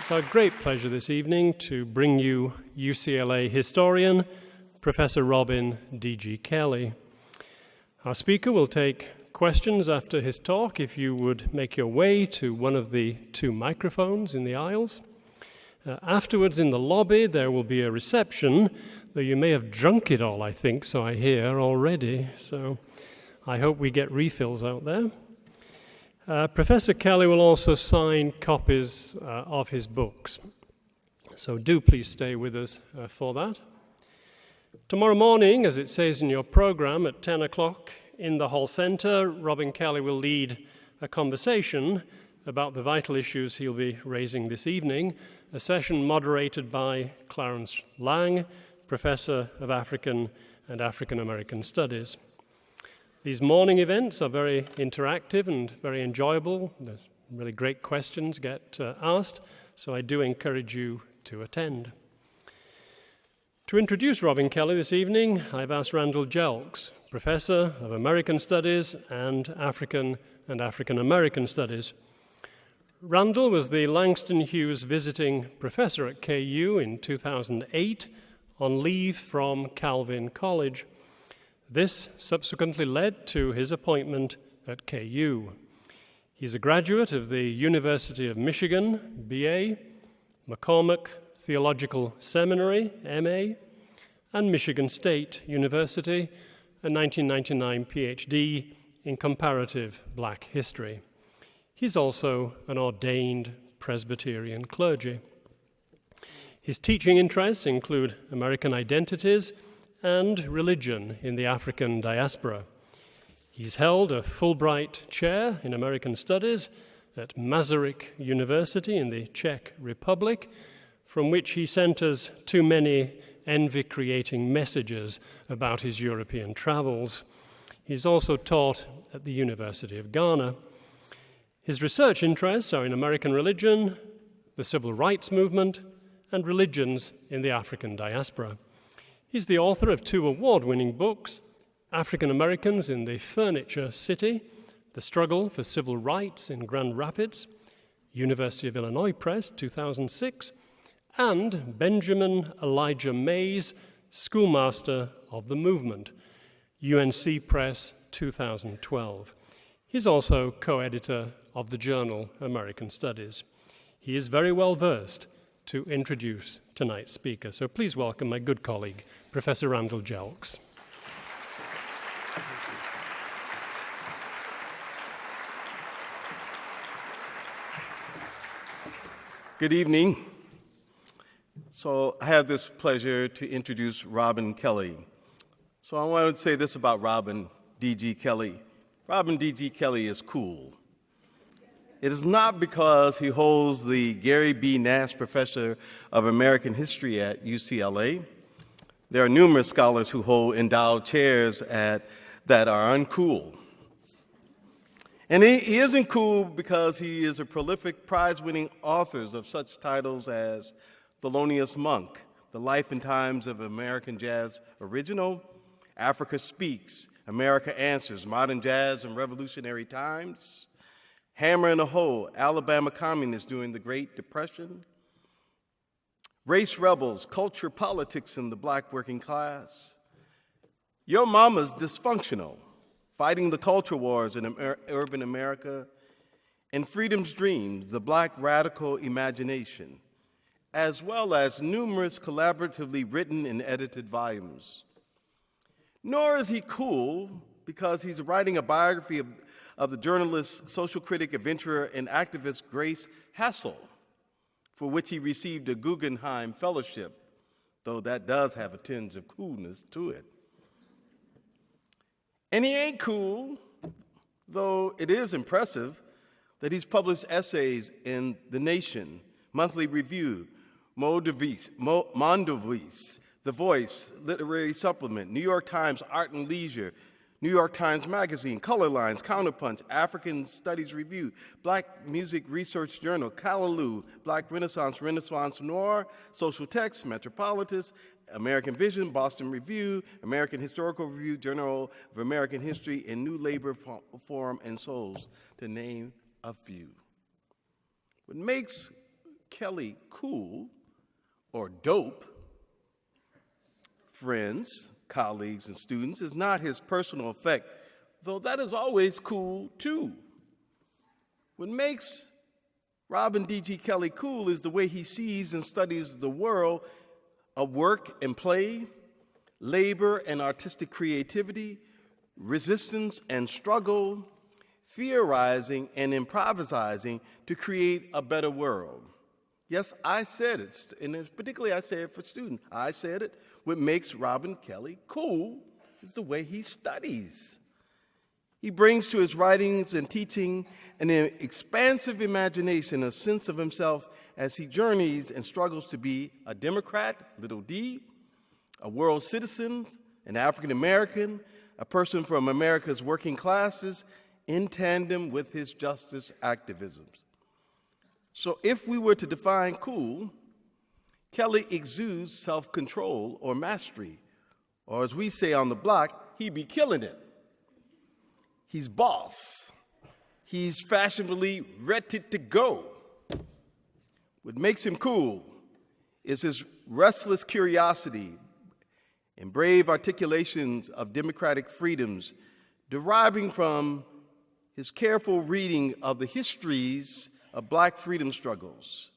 It's our great pleasure this evening to bring you UCLA historian, Professor Robin D.G. Kelley. Our speaker will take questions after his talk if you would make your way to one of the two microphones in the aisles. Afterwards in the lobby there will be a reception, though you may have drunk it all, I think, so I hear already. So I hope we get refills out there. Professor Kelley will also sign copies of his books, so do please stay with us for that. Tomorrow morning, as it says in your program, at 10 o'clock in the Hall Center, Robin Kelley will lead a conversation about the vital issues he'll be raising this evening, a session moderated by Clarence Lang, Professor of African and African American Studies. These morning events are very interactive and very enjoyable. There's really great questions get asked, so I do encourage you to attend. To introduce Robin Kelley this evening, I've asked Randall Jelks, Professor of American Studies and African American Studies. Randall was the Langston Hughes visiting professor at KU in 2008 on leave from Calvin College. This subsequently led to his appointment at KU. He's a graduate of the University of Michigan, BA, McCormick Theological Seminary, MA, and Michigan State University, a 1999 PhD in comparative Black history. He's also an ordained Presbyterian clergy. His teaching interests include American identities and religion in the African diaspora. He's held a Fulbright Chair in American Studies at Masaryk University in the Czech Republic, from which he sent us too many envy-creating messages about his European travels. He's also taught at the University of Ghana. His research interests are in American religion, the civil rights movement, and religions in the African diaspora. He's the author of two award-winning books, African Americans in the Furniture City, The Struggle for Civil Rights in Grand Rapids, University of Illinois Press, 2006, and Benjamin Elijah Mays, Schoolmaster of the Movement, UNC Press, 2012. He's also co-editor of the journal American Studies. He is very well versed to introduce tonight's speaker. So please welcome my good colleague, Professor Randall Jelks. Good evening. So I have this pleasure to introduce Robin Kelley. So I want to say this about Robin D.G. Kelley. Robin D.G. Kelley is cool. It is not because he holds the Gary B. Nash Professor of American History at UCLA. There are numerous scholars who hold endowed chairs that are uncool. And he isn't cool because he is a prolific prize-winning author of such titles as Thelonious Monk, The Life and Times of American Jazz Original, Africa Speaks, America Answers, Modern Jazz and Revolutionary Times, Hammer and a Hoe, Alabama Communists During the Great Depression, Race Rebels, Culture, Politics, and the Black Working Class, Your Mama's Dysfunctional, Fighting the Culture Wars in Urban America, and Freedom's Dreams, The Black Radical Imagination, as well as numerous collaboratively written and edited volumes. Nor is he cool because he's writing a biography of the journalist, social critic, adventurer, and activist Grace Hassel, for which he received a Guggenheim Fellowship, though that does have a tinge of coolness to it. And he ain't cool, though it is impressive that he's published essays in The Nation, Monthly Review, Mondovis, The Voice, Literary Supplement, New York Times Art and Leisure, New York Times Magazine, Color Lines, Counterpunch, African Studies Review, Black Music Research Journal, Callaloo, Black Renaissance, Renaissance Noir, Social Text, Metropolitan, American Vision, Boston Review, American Historical Review, Journal of American History, and New Labor Forum and Souls, to name a few. What makes Kelley cool or dope, friends, colleagues, and students, is not his personal effect, though that is always cool too. What makes Robin D.G. Kelley cool is the way he sees and studies the world of work and play, labor and artistic creativity, resistance and struggle, theorizing and improvising to create a better world. Yes, I said it, and particularly I say it for students. I said it. What makes Robin Kelley cool is the way he studies. He brings to his writings and teaching an expansive imagination, a sense of himself as he journeys and struggles to be a Democrat, little d, a world citizen, an African American, a person from America's working classes, in tandem with his justice activisms. So if we were to define cool, Kelley exudes self-control or mastery, or as we say on the block, he be killing it. He's boss. He's fashionably ready to go. What makes him cool is his restless curiosity and brave articulations of democratic freedoms deriving from his careful reading of the histories of Black freedom struggles.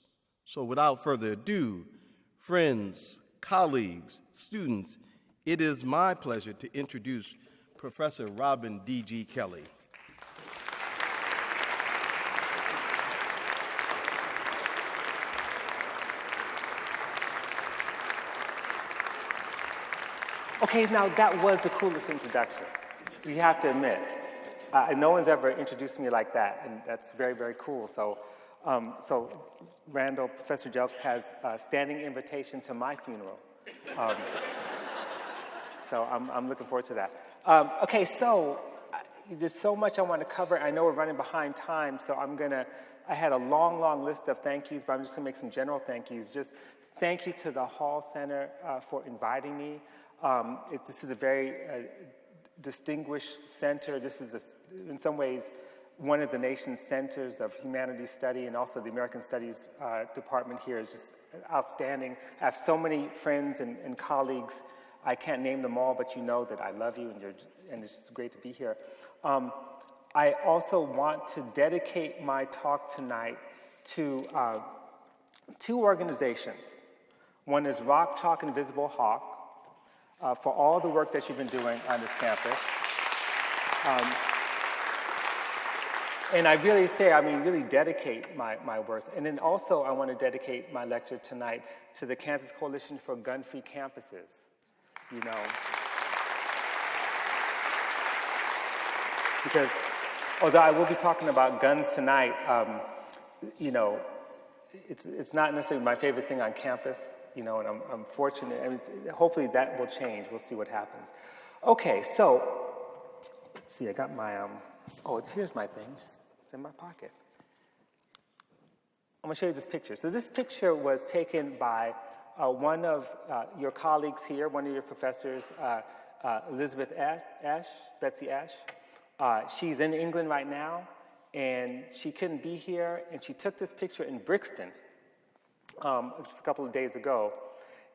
So without further ado, friends, colleagues, students, it is my pleasure to introduce Professor Robin D.G. Kelley. Okay, now that was the coolest introduction, you have to admit. No one's ever introduced me like that, and that's very, very cool. So Randall, Professor Jelks has a standing invitation to my funeral. So I'm looking forward to that. Okay, so there's so much I want to cover. I know we're running behind time, so I had a long, long list of thank yous, but I'm just gonna make some general thank yous. Just thank you to the Hall Center for inviting me. This is a very distinguished center. This is, in some ways, one of the nation's centers of humanities study, and also the American Studies department here is just outstanding. I have so many friends and colleagues. I can't name them all, but you know that I love you, and it's just great to be here. I also want to dedicate my talk tonight to two organizations. One is Rock, Chalk, and Invisible Hawk, for all the work that you've been doing on this campus. And I really dedicate my work. And then also I want to dedicate my lecture tonight to the Kansas Coalition for Gun-Free Campuses. You know, because although I will be talking about guns tonight, you know, it's not necessarily my favorite thing on campus. You know, and I'm fortunate. I mean, hopefully that will change. We'll see what happens. Okay, so let's see. I got my here's my thing. It's in my pocket. I'm gonna show you this picture. So this picture was taken by one of your colleagues here, one of your professors, Elizabeth Betsy Ash. She's in England right now, and she couldn't be here, and she took this picture in Brixton. Just a couple of days ago.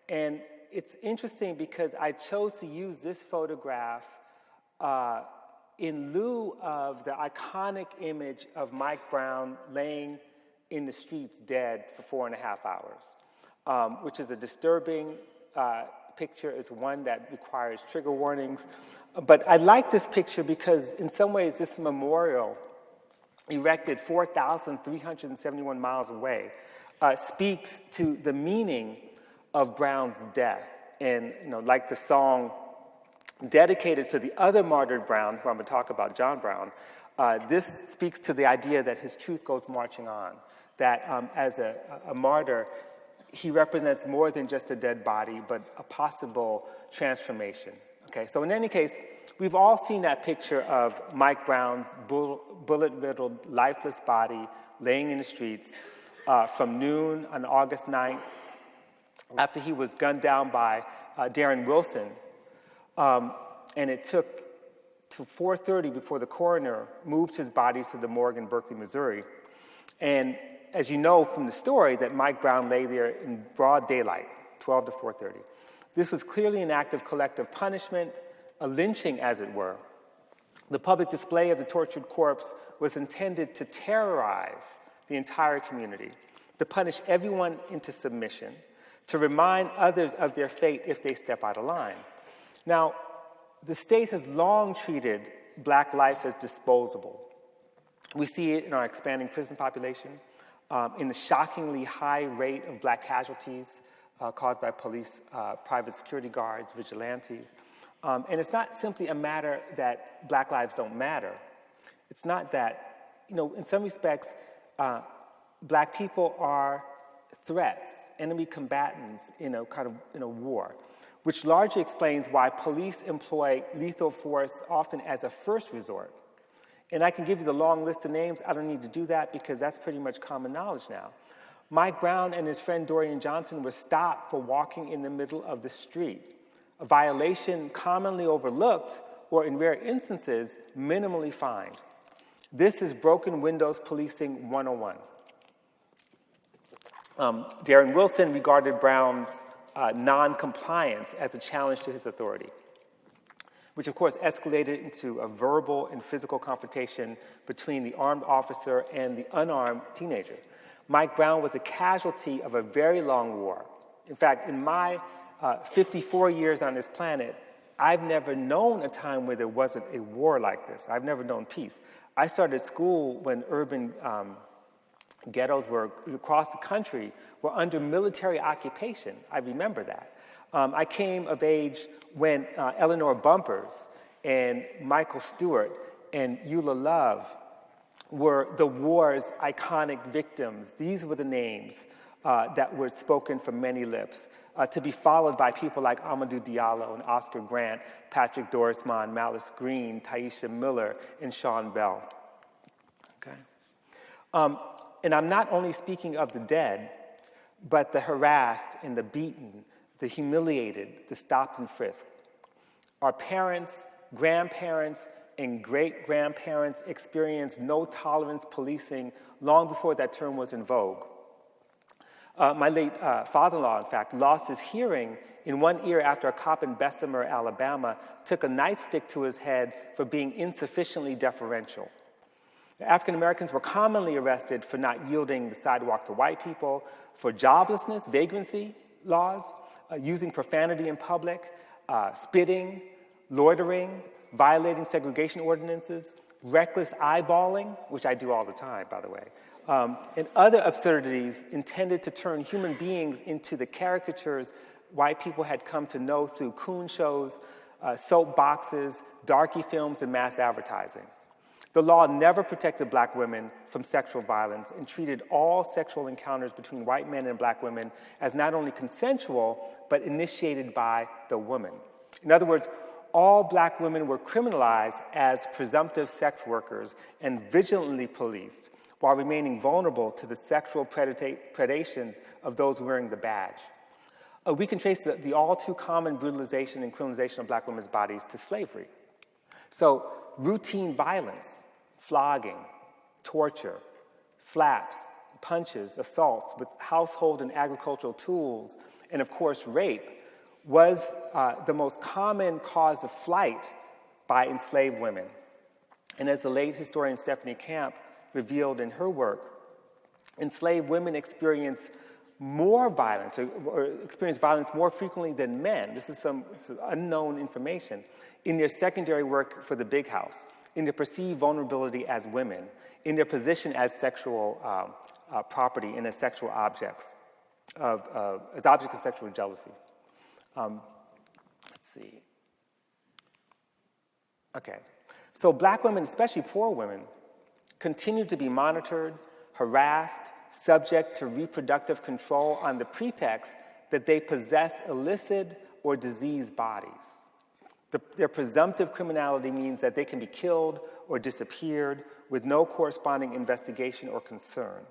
And it's interesting because I chose to use this photograph in lieu of the iconic image of Mike Brown laying in the streets dead for 4.5 hours, which is a disturbing picture. It's one that requires trigger warnings. But I like this picture because in some ways this memorial, erected 4,371 miles away, speaks to the meaning of Brown's death. And, you know, like the song dedicated to the other martyred Brown, who I'm going to talk about, John Brown, this speaks to the idea that his truth goes marching on, that as a martyr, he represents more than just a dead body, but a possible transformation. Okay, so in any case, we've all seen that picture of Mike Brown's bullet-riddled, lifeless body laying in the streets, from noon on August 9th, after he was gunned down by Darren Wilson. And it took to 4:30 before the coroner moved his body to the morgue in Berkeley, Missouri. And as you know from the story, that Mike Brown lay there in broad daylight, 12 to 4:30. This was clearly an act of collective punishment, a lynching, as it were. The public display of the tortured corpse was intended to terrorize the entire community, to punish everyone into submission, to remind others of their fate if they step out of line. Now, the state has long treated black life as disposable. We see it in our expanding prison population, in the shockingly high rate of black casualties caused by police, private security guards, vigilantes. And it's not simply a matter that black lives don't matter. It's not that, in some respects, black people are threats, enemy combatants in a war, which largely explains why police employ lethal force often as a first resort. And I can give you the long list of names. I don't need to do that because that's pretty much common knowledge now. Mike Brown and his friend Dorian Johnson were stopped for walking in the middle of the street, a violation commonly overlooked or, in rare instances, minimally fined. This is broken windows policing 101. Darren Wilson regarded Brown's non-compliance as a challenge to his authority, which of course escalated into a verbal and physical confrontation between the armed officer and the unarmed teenager. Mike Brown was a casualty of a very long war. In fact, in my 54 years on this planet, I've never known a time where there wasn't a war like this. I've never known peace. I started school when urban ghettos were across the country were under military occupation. I remember that. I came of age when Eleanor Bumpers and Michael Stewart and Eula Love were the war's iconic victims. These were the names that were spoken from many lips, to be followed by people like Amadou Diallo and Oscar Grant, Patrick Dorismond, Malice Green, Taisha Miller, and Sean Bell. Okay. And I'm not only speaking of the dead, but the harassed and the beaten, the humiliated, the stopped and frisked. Our parents, grandparents, and great-grandparents experienced no-tolerance policing long before that term was in vogue. My late father-in-law, in fact, lost his hearing in one ear after a cop in Bessemer, Alabama, took a nightstick to his head for being insufficiently deferential. African Americans were commonly arrested for not yielding the sidewalk to white people, for joblessness, vagrancy laws, using profanity in public, spitting, loitering, violating segregation ordinances, reckless eyeballing, which I do all the time, by the way, and other absurdities intended to turn human beings into the caricatures white people had come to know through coon shows, soap boxes, darky films, and mass advertising. The law never protected black women from sexual violence and treated all sexual encounters between white men and black women as not only consensual, but initiated by the woman. In other words, all black women were criminalized as presumptive sex workers and vigilantly policed while remaining vulnerable to the sexual predations of those wearing the badge. We can trace the all too common brutalization and criminalization of black women's bodies to slavery. So routine violence, flogging, torture, slaps, punches, assaults with household and agricultural tools, and of course rape, was the most common cause of flight by enslaved women. And as the late historian Stephanie Camp revealed in her work, enslaved women experience more violence, or experience violence more frequently than men. This is some unknown information in their secondary work for the big house, in their perceived vulnerability as women, in their position as sexual property and as sexual objects, as objects of sexual jealousy. Let's see. Okay. So black women, especially poor women, continue to be monitored, harassed, subject to reproductive control on the pretext that they possess illicit or diseased bodies. Their presumptive criminality means that they can be killed or disappeared with no corresponding investigation or concern.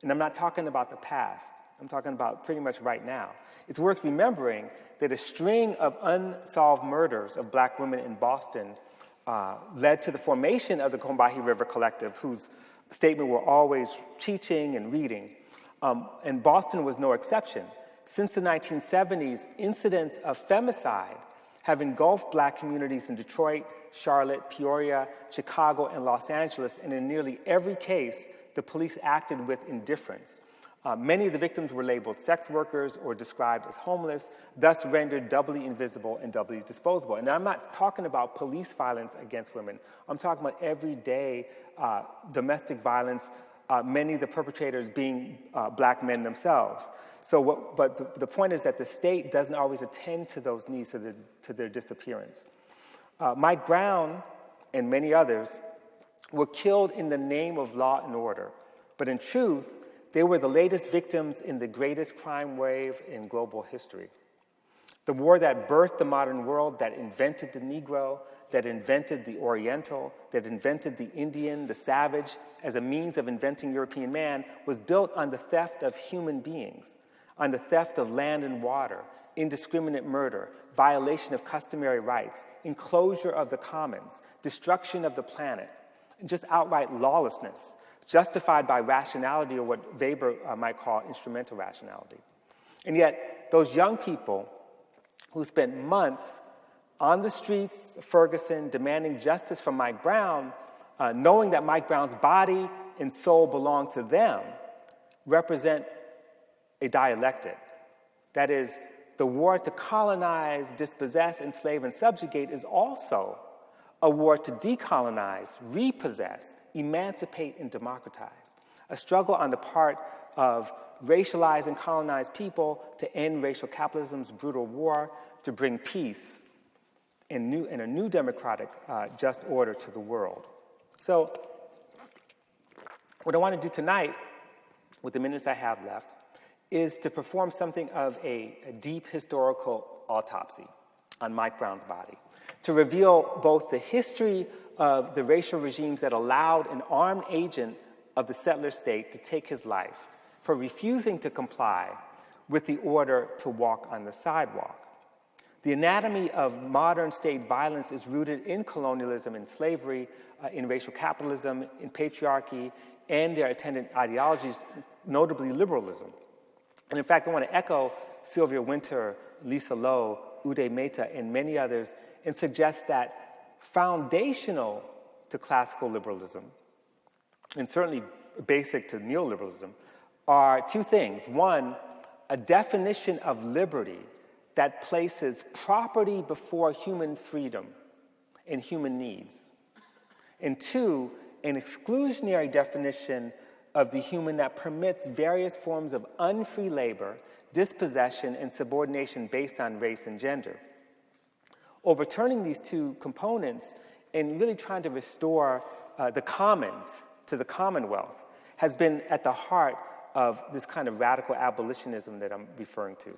And I'm not talking about the past. I'm talking about pretty much right now. It's worth remembering that a string of unsolved murders of black women in Boston led to the formation of the Combahee River Collective, whose statement we're always teaching and reading. And Boston was no exception. Since the 1970s, incidents of femicide have engulfed Black communities in Detroit, Charlotte, Peoria, Chicago, and Los Angeles, and in nearly every case, the police acted with indifference. Many of the victims were labeled sex workers or described as homeless, thus rendered doubly invisible and doubly disposable. And I'm not talking about police violence against women. I'm talking about everyday domestic violence, many of the perpetrators being Black men themselves. But the point is that the state doesn't always attend to those needs, to their disappearance. Mike Brown and many others were killed in the name of law and order, but in truth, they were the latest victims in the greatest crime wave in global history. The war that birthed the modern world, that invented the Negro, that invented the Oriental, that invented the Indian, the savage, as a means of inventing European man, was built on the theft of human beings, on the theft of land and water, indiscriminate murder, violation of customary rights, enclosure of the commons, destruction of the planet, and just outright lawlessness, justified by rationality, or what Weber might call instrumental rationality. And yet, those young people who spent months on the streets of Ferguson demanding justice from Mike Brown, knowing that Mike Brown's body and soul belong to them, represent a dialectic. That is, the war to colonize, dispossess, enslave, and subjugate is also a war to decolonize, repossess, emancipate, and democratize. A struggle on the part of racialized and colonized people to end racial capitalism's brutal war, to bring peace and a new democratic just order to the world. So what I want to do tonight, with the minutes I have left, is to perform something of a deep historical autopsy on Mike Brown's body, to reveal both the history of the racial regimes that allowed an armed agent of the settler state to take his life for refusing to comply with the order to walk on the sidewalk. The anatomy of modern state violence is rooted in colonialism and slavery, in racial capitalism, in patriarchy, and their attendant ideologies, notably liberalism. And in fact, I want to echo Sylvia Wynter, Lisa Lowe, Uday Mehta, and many others, and suggest that foundational to classical liberalism, and certainly basic to neoliberalism, are two things. One, a definition of liberty that places property before human freedom and human needs. And two, an exclusionary definition of the human that permits various forms of unfree labor, dispossession, and subordination based on race and gender. Overturning these two components and really trying to restore the commons to the Commonwealth has been at the heart of this kind of radical abolitionism that I'm referring to.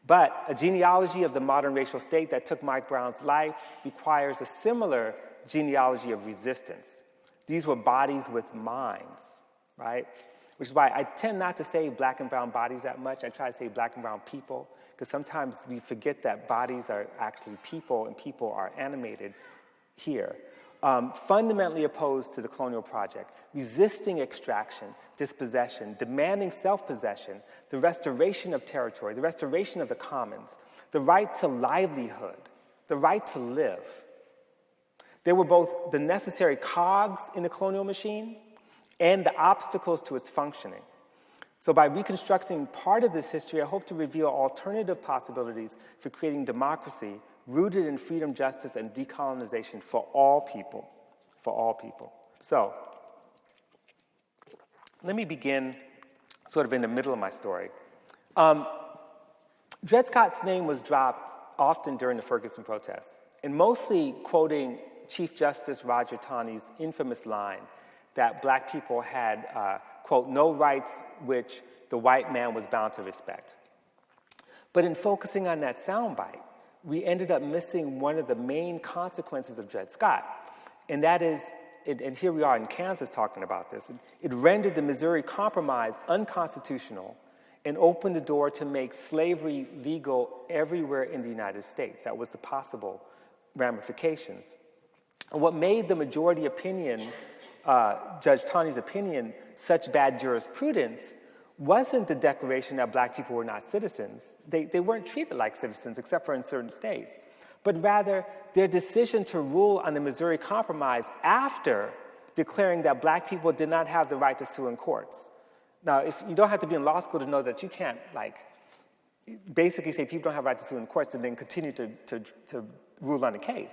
But a genealogy of the modern racial state that took Mike Brown's life requires a similar genealogy of resistance. These were bodies with minds, right? Which is why I tend not to say Black and brown bodies that much. I try to say Black and brown people, because sometimes we forget that bodies are actually people and people are animated here. Fundamentally opposed to the colonial project, resisting extraction, dispossession, demanding self-possession, the restoration of territory, the restoration of the commons, the right to livelihood, the right to live. They were both the necessary cogs in the colonial machine and the obstacles to its functioning. So by reconstructing part of this history, I hope to reveal alternative possibilities for creating democracy rooted in freedom, justice, and decolonization for all people, So, let me begin sort of in the middle of my story. Dred Scott's name was dropped often during the Ferguson protests, and mostly quoting Chief Justice Roger Taney's infamous line that Black people had, quote, no rights which the white man was bound to respect. But in focusing on that soundbite, we ended up missing one of the main consequences of Dred Scott, and that is, and here we are in Kansas talking about this, it rendered the Missouri Compromise unconstitutional and opened the door to make slavery legal everywhere in the United States. That was the possible ramifications. And what made the majority opinion, Judge Taney's opinion, such bad jurisprudence wasn't the declaration that black people were not citizens. They weren't treated like citizens except for in certain states, but rather their decision to rule on the Missouri Compromise after declaring that black people did not have the right to sue in courts. Now, if you don't have to be in law school to know that you can't, basically say people don't have a right to sue in courts and then continue to rule on the case.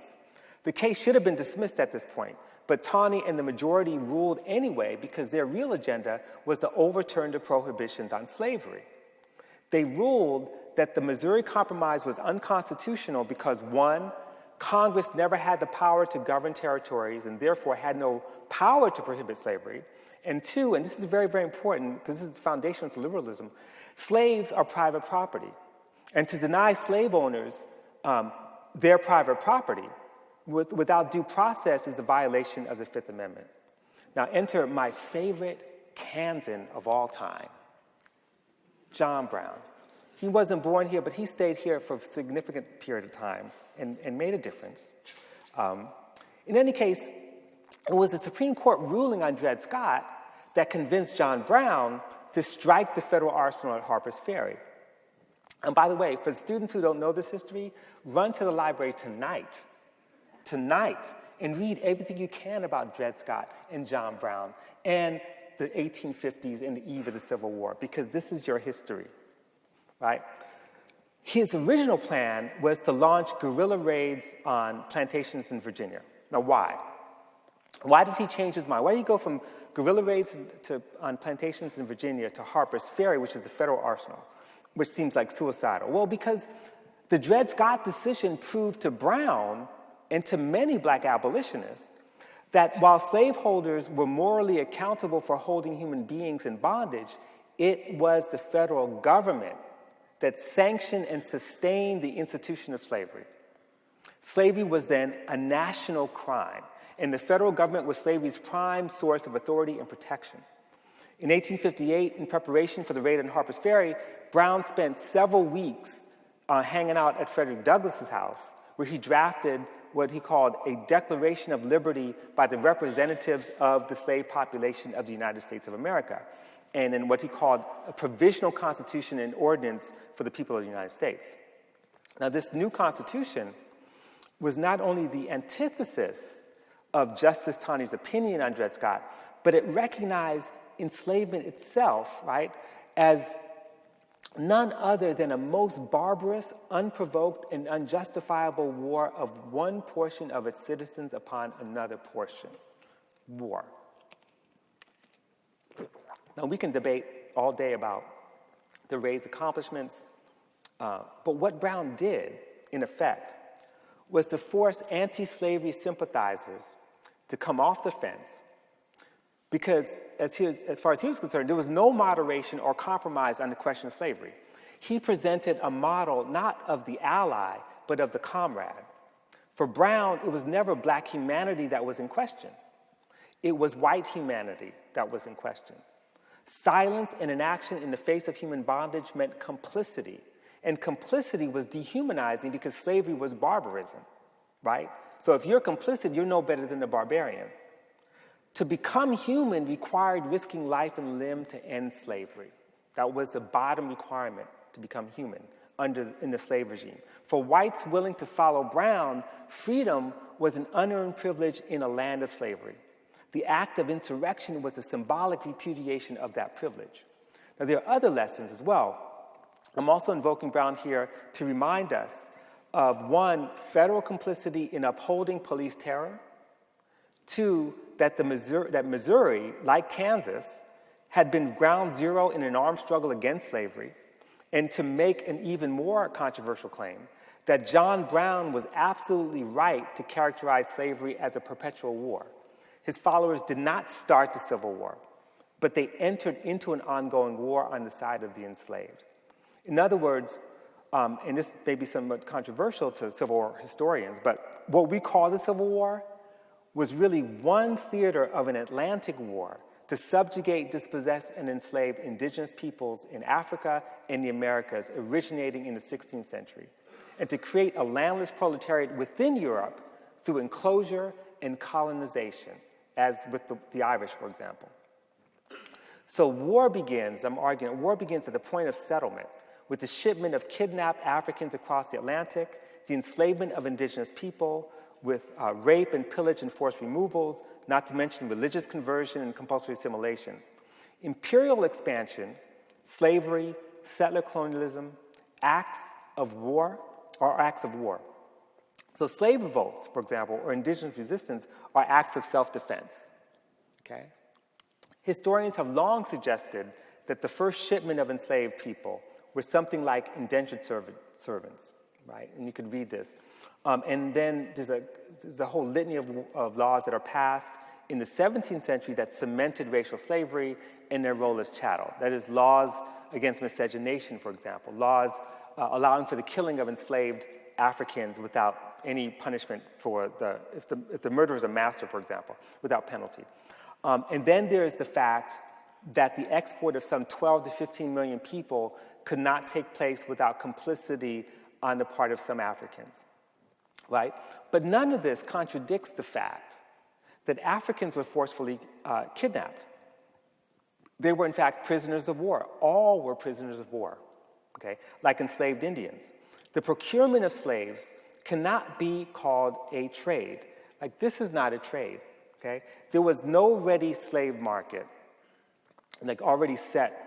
The case should have been dismissed at this point, but Taney and the majority ruled anyway because their real agenda was to overturn the prohibitions on slavery. They ruled that the Missouri Compromise was unconstitutional because, one, Congress never had the power to govern territories and therefore had no power to prohibit slavery. And two, and this is very, very important because this is foundational to liberalism, slaves are private property. And to deny slave owners their private property without due process is a violation of the Fifth Amendment. Now enter my favorite Kansan of all time, John Brown. He wasn't born here, but he stayed here for a significant period of time and made a difference. In any case, it was the Supreme Court ruling on Dred Scott that convinced John Brown to strike the federal arsenal at Harper's Ferry. And by the way, for students who don't know this history, run to the library tonight, and read everything you can about Dred Scott and John Brown and the 1850s and the eve of the Civil War, because this is your history, right? His original plan was to launch guerrilla raids on plantations in Virginia. Now, why? Why did he change his mind? Why did he go from guerrilla raids on plantations in Virginia to Harper's Ferry, which is the federal arsenal, which seems like suicidal? Well, because the Dred Scott decision proved to Brown and to many black abolitionists that while slaveholders were morally accountable for holding human beings in bondage, it was the federal government that sanctioned and sustained the institution of slavery. Slavery was then a national crime, and the federal government was slavery's prime source of authority and protection. In 1858, in preparation for the raid on Harper's Ferry, Brown spent several weeks hanging out at Frederick Douglass's house, where he drafted what he called a Declaration of Liberty by the representatives of the slave population of the United States of America, and in what he called a provisional constitution and ordinance for the people of the United States. Now, this new constitution was not only the antithesis of Justice Taney's opinion on Dred Scott, but it recognized enslavement itself, right, as none other than a most barbarous, unprovoked, and unjustifiable war of one portion of its citizens upon another portion. War. Now, we can debate all day about the raid's accomplishments, but what Brown did, in effect, was to force anti-slavery sympathizers to come off the fence because, as far as he was concerned, there was no moderation or compromise on the question of slavery. He presented a model not of the ally, but of the comrade. For Brown, it was never black humanity that was in question. It was white humanity that was in question. Silence and inaction in the face of human bondage meant complicity, and complicity was dehumanizing because slavery was barbarism, right? So if you're complicit, you're no better than the barbarian. To become human required risking life and limb to end slavery. That was the bottom requirement to become human in the slave regime. For whites willing to follow Brown, freedom was an unearned privilege in a land of slavery. The act of insurrection was a symbolic repudiation of that privilege. Now, there are other lessons as well. I'm also invoking Brown here to remind us of, one, federal complicity in upholding police terror, two, that Missouri, like Kansas, had been ground zero in an armed struggle against slavery, and to make an even more controversial claim, that John Brown was absolutely right to characterize slavery as a perpetual war. His followers did not start the Civil War, but they entered into an ongoing war on the side of the enslaved. In other words, and this may be somewhat controversial to Civil War historians, but what we call the Civil War was really one theater of an Atlantic war to subjugate, dispossess, and enslave indigenous peoples in Africa and the Americas, originating in the 16th century, and to create a landless proletariat within Europe through enclosure and colonization, as with the Irish, for example. So war begins, I'm arguing, war begins at the point of settlement with the shipment of kidnapped Africans across the Atlantic, the enslavement of indigenous people, with rape and pillage and forced removals, not to mention religious conversion and compulsory assimilation. Imperial expansion, slavery, settler colonialism, acts of war are acts of war. So slave revolts, for example, or indigenous resistance are acts of self-defense, okay? Historians have long suggested that the first shipment of enslaved people were something like indentured servants, right? And you could read this. And then there's a whole litany of laws that are passed in the 17th century that cemented racial slavery and their role as chattel. That is, laws against miscegenation, for example, laws allowing for the killing of enslaved Africans without any punishment for if the murderer is a master, for example, without penalty. And then there is the fact that the export of some 12 to 15 million people could not take place without complicity on the part of some Africans, right? But none of this contradicts the fact that Africans were forcefully kidnapped. They were, in fact, prisoners of war. All were prisoners of war, okay, like enslaved Indians. The procurement of slaves cannot be called a trade. Like, this is not a trade, okay? There was no ready slave market, like already set,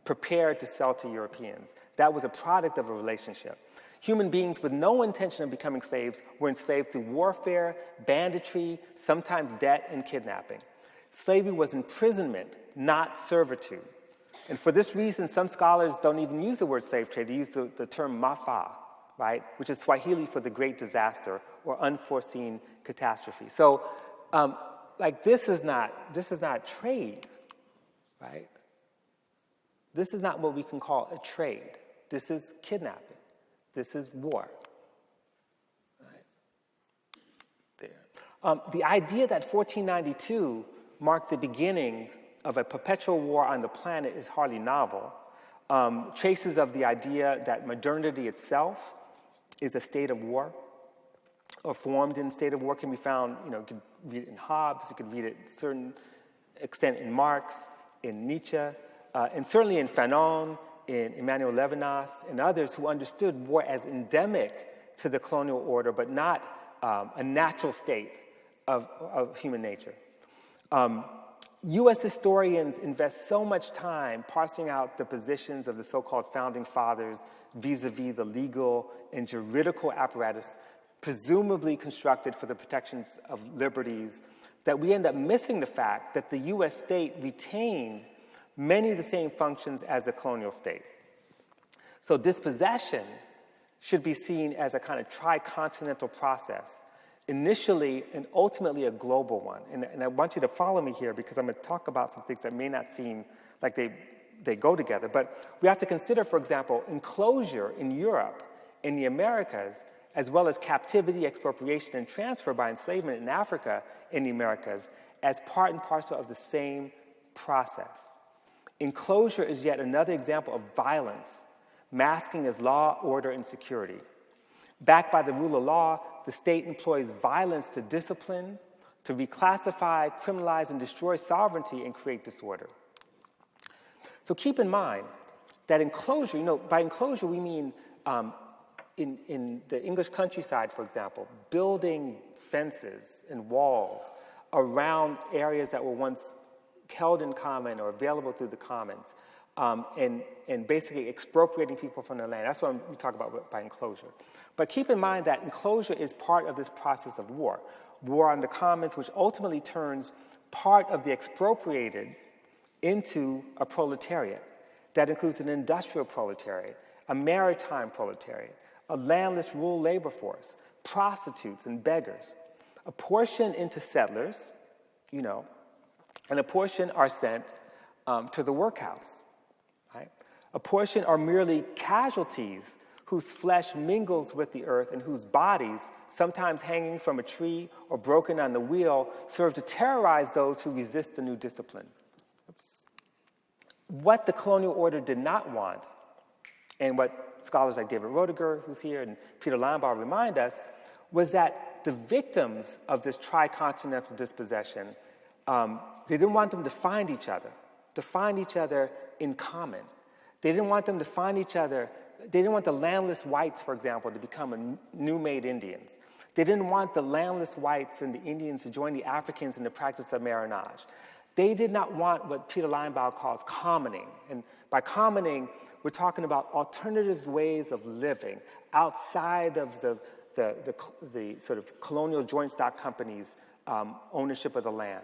prepared to sell to Europeans. That was a product of a relationship. Human beings with no intention of becoming slaves were enslaved through warfare, banditry, sometimes debt, and kidnapping. Slavery was imprisonment, not servitude. And for this reason, some scholars don't even use the word slave trade. They use the term mafa, right, which is Swahili for the great disaster or unforeseen catastrophe. So, like, this is not trade, right? This is not what we can call a trade. This is kidnapping. This is war. Right? There. The idea that 1492 marked the beginnings of a perpetual war on the planet is hardly novel. Traces of the idea that modernity itself is a state of war or formed in a state of war can be found, you could read it in Hobbes, you could read it to a certain extent in Marx, in Nietzsche, and certainly in Fanon, in Emmanuel Levinas, and others who understood war as endemic to the colonial order, but not a natural state of human nature. U.S. historians invest so much time parsing out the positions of the so-called founding fathers vis-a-vis the legal and juridical apparatus presumably constructed for the protections of liberties that we end up missing the fact that the U.S. state retained many of the same functions as the colonial state. So dispossession should be seen as a kind of tricontinental process, initially and ultimately a global one. And I want you to follow me here because I'm going to talk about some things that may not seem like they go together. But we have to consider, for example, enclosure in Europe, in the Americas, as well as captivity, expropriation, and transfer by enslavement in Africa in the Americas as part and parcel of the same process. Enclosure is yet another example of violence, masking as law, order, and security. Backed by the rule of law, the state employs violence to discipline, to reclassify, criminalize, and destroy sovereignty and create disorder. So keep in mind that enclosure, by enclosure we mean in the English countryside, for example, building fences and walls around areas that were once held in common or available through the commons, and basically expropriating people from their land. That's what we talk about by enclosure. But keep in mind that enclosure is part of this process of war on the commons, which ultimately turns part of the expropriated into a proletariat. That includes an industrial proletariat, a maritime proletariat, a landless rural labor force, prostitutes and beggars. A portion into settlers, and a portion are sent to the workhouse. Right? A portion are merely casualties whose flesh mingles with the earth and whose bodies, sometimes hanging from a tree or broken on the wheel, serve to terrorize those who resist the new discipline. Oops. What the colonial order did not want, and what scholars like David Roediger, who's here, and Peter Lombard remind us, was that the victims of this tricontinental dispossession, they didn't want them to find each other in common. They didn't want them to find each other. They didn't want the landless whites, for example, to become new-made Indians. They didn't want the landless whites and the Indians to join the Africans in the practice of marriage. They did not want what Peter Linebaugh calls commoning. And by commoning, we're talking about alternative ways of living outside of the sort of colonial joint stock companies' ownership of the land,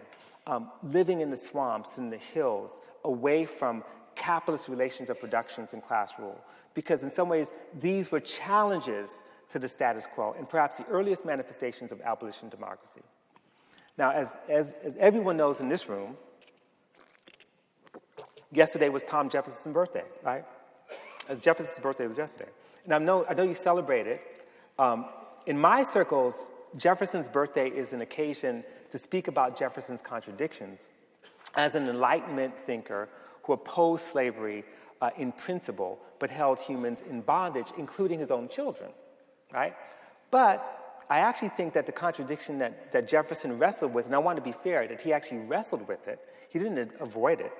living in the swamps, in the hills, away from capitalist relations of productions and class rule. Because in some ways, these were challenges to the status quo and perhaps the earliest manifestations of abolition democracy. Now, as everyone knows in this room, yesterday was Tom Jefferson's birthday, right? As Jefferson's birthday was yesterday. And I know you celebrate it. In my circles, Jefferson's birthday is an occasion to speak about Jefferson's contradictions as an Enlightenment thinker who opposed slavery in principle, but held humans in bondage, including his own children, right? But I actually think that the contradiction that Jefferson wrestled with, and I want to be fair, that he actually wrestled with it, he didn't avoid it,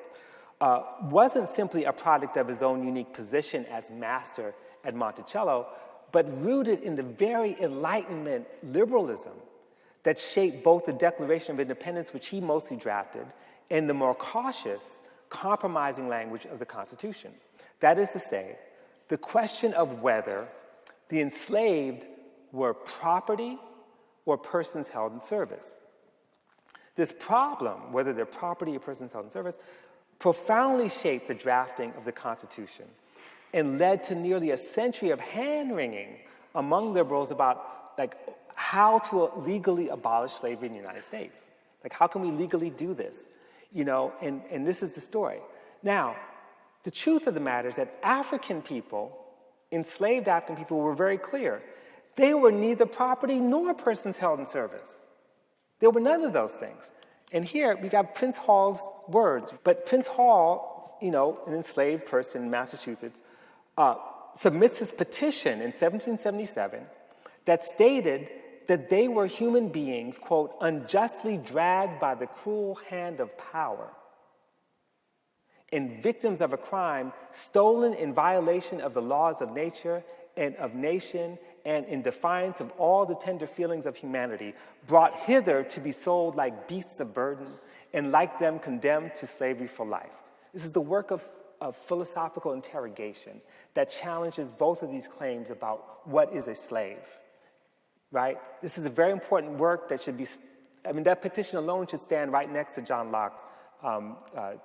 wasn't simply a product of his own unique position as master at Monticello, but rooted in the very Enlightenment liberalism that shaped both the Declaration of Independence, which he mostly drafted, and the more cautious, compromising language of the Constitution. That is to say, the question of whether the enslaved were property or persons held in service. This problem, whether they're property or persons held in service, profoundly shaped the drafting of the Constitution and led to nearly a century of hand-wringing among liberals about how to legally abolish slavery in the United States. How can we legally do this? And this is the story. Now, the truth of the matter is that African people, enslaved African people, were very clear. They were neither property nor persons held in service. There were none of those things. And here we got Prince Hall's words. But Prince Hall, an enslaved person in Massachusetts, submits his petition in 1777 that stated that they were human beings, quote, unjustly dragged by the cruel hand of power and victims of a crime stolen in violation of the laws of nature and of nation and in defiance of all the tender feelings of humanity, brought hither to be sold like beasts of burden and like them condemned to slavery for life. This is the work of philosophical interrogation that challenges both of these claims about what is a slave, right? This is a very important work that should be, that petition alone should stand right next to John Locke's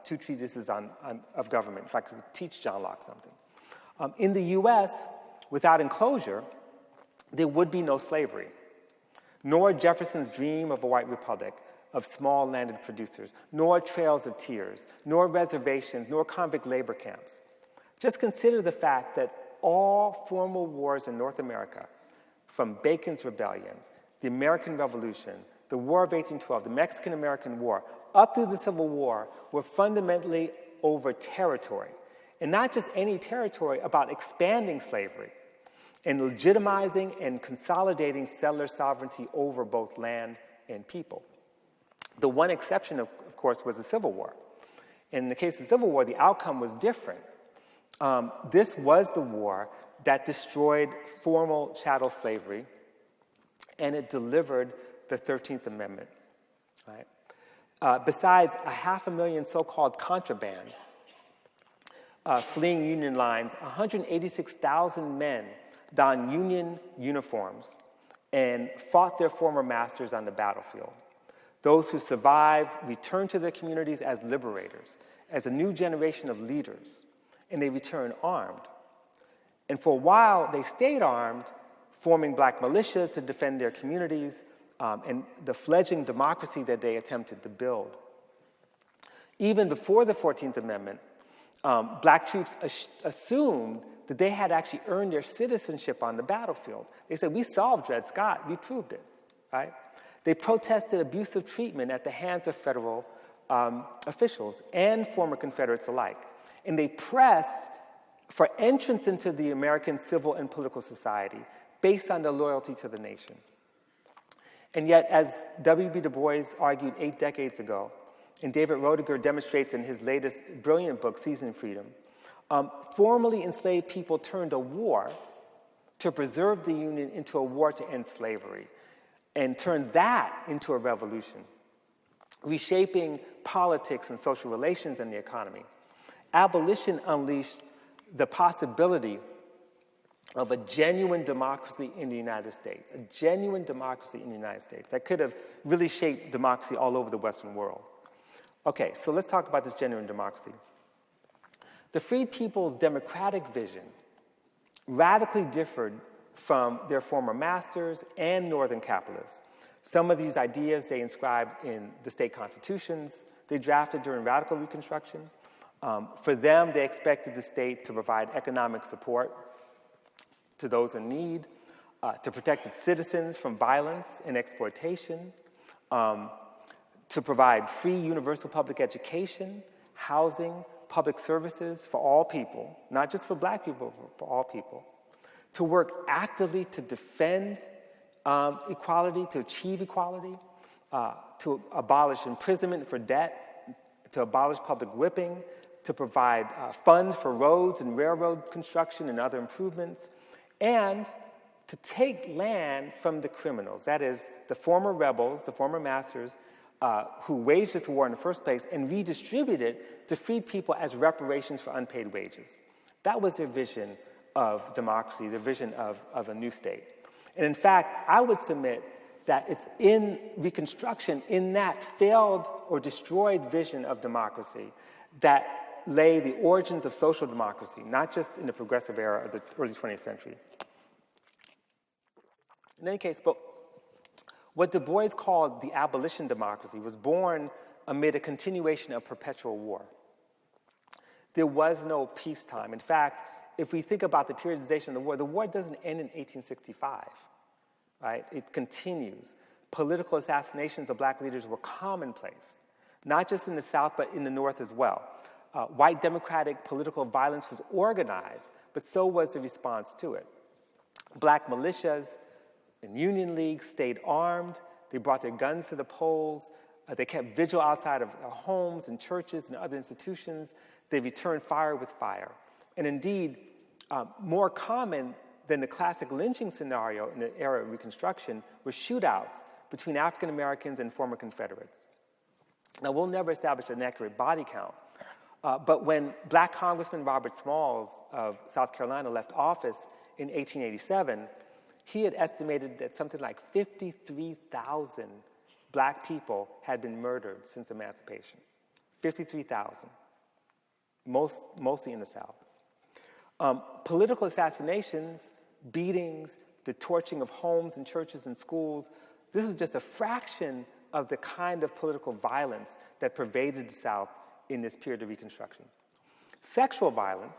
two treatises of government. If I could teach John Locke something. In the U.S., without enclosure, there would be no slavery, nor Jefferson's dream of a white republic of small landed producers, nor trails of tears, nor reservations, nor convict labor camps. Just consider the fact that all formal wars in North America, from Bacon's Rebellion, the American Revolution, the War of 1812, the Mexican-American War, up through the Civil War, were fundamentally over territory. And not just any territory, about expanding slavery and legitimizing and consolidating settler sovereignty over both land and people. The one exception, of course, was the Civil War. In the case of the Civil War, the outcome was different. This was the war that destroyed formal chattel slavery, and it delivered the 13th Amendment. Right? Besides 500,000 so-called contraband fleeing Union lines, 186,000 men donned Union uniforms and fought their former masters on the battlefield. Those who survived returned to their communities as liberators, as a new generation of leaders, and they returned armed. And for a while, they stayed armed, forming black militias to defend their communities and the fledgling democracy that they attempted to build. Even before the 14th Amendment, black troops assumed that they had actually earned their citizenship on the battlefield. They said, we solved Dred Scott, we proved it, right? They protested abusive treatment at the hands of federal officials and former Confederates alike. And they pressed for entrance into the American civil and political society based on their loyalty to the nation. And yet, as W.B. Du Bois argued 8 decades ago, and David Roediger demonstrates in his latest brilliant book, Seizing Freedom, formerly enslaved people turned a war to preserve the Union into a war to end slavery, and turned that into a revolution, reshaping politics and social relations and the economy. Abolition unleashed the possibility of a genuine democracy in the United States, a genuine democracy in the United States that could have really shaped democracy all over the Western world. Okay, so let's talk about this genuine democracy. The freed people's democratic vision radically differed from their former masters and northern capitalists. Some of these ideas they inscribed in the state constitutions they drafted during radical Reconstruction. For them, they expected the state to provide economic support to those in need, to protect its citizens from violence and exploitation, to provide free universal public education, housing, public services for all people, not just for black people, for all people, to work actively to defend equality, to achieve equality, to abolish imprisonment for debt, to abolish public whipping, to provide funds for roads and railroad construction and other improvements, and to take land from the criminals, that is, the former rebels, the former masters, who waged this war in the first place, and redistribute it to freed people as reparations for unpaid wages. That was their vision of democracy, their vision of a new state. And in fact, I would submit that it's in Reconstruction, in that failed or destroyed vision of democracy, that lay the origins of social democracy, not just in the progressive era of the early 20th century. In any case, but what Du Bois called the abolition democracy was born amid a continuation of perpetual war. There was no peacetime. In fact, if we think about the periodization of the war doesn't end in 1865, right? It continues. Political assassinations of black leaders were commonplace, not just in the South, but in the North as well. White democratic political violence was organized, but so was the response to it. Black militias and union leagues stayed armed. They brought their guns to the polls. They kept vigil outside of homes and churches and other institutions. They returned fire with fire. And indeed, more common than the classic lynching scenario in the era of Reconstruction were shootouts between African Americans and former Confederates. Now, we'll never establish an accurate body count, but when Black Congressman Robert Smalls of South Carolina left office in 1887, he had estimated that something like 53,000 black people had been murdered since emancipation. 53,000, mostly in the South. Political assassinations, beatings, the torching of homes and churches and schools, this was just a fraction of the kind of political violence that pervaded the South in this period of Reconstruction. Sexual violence,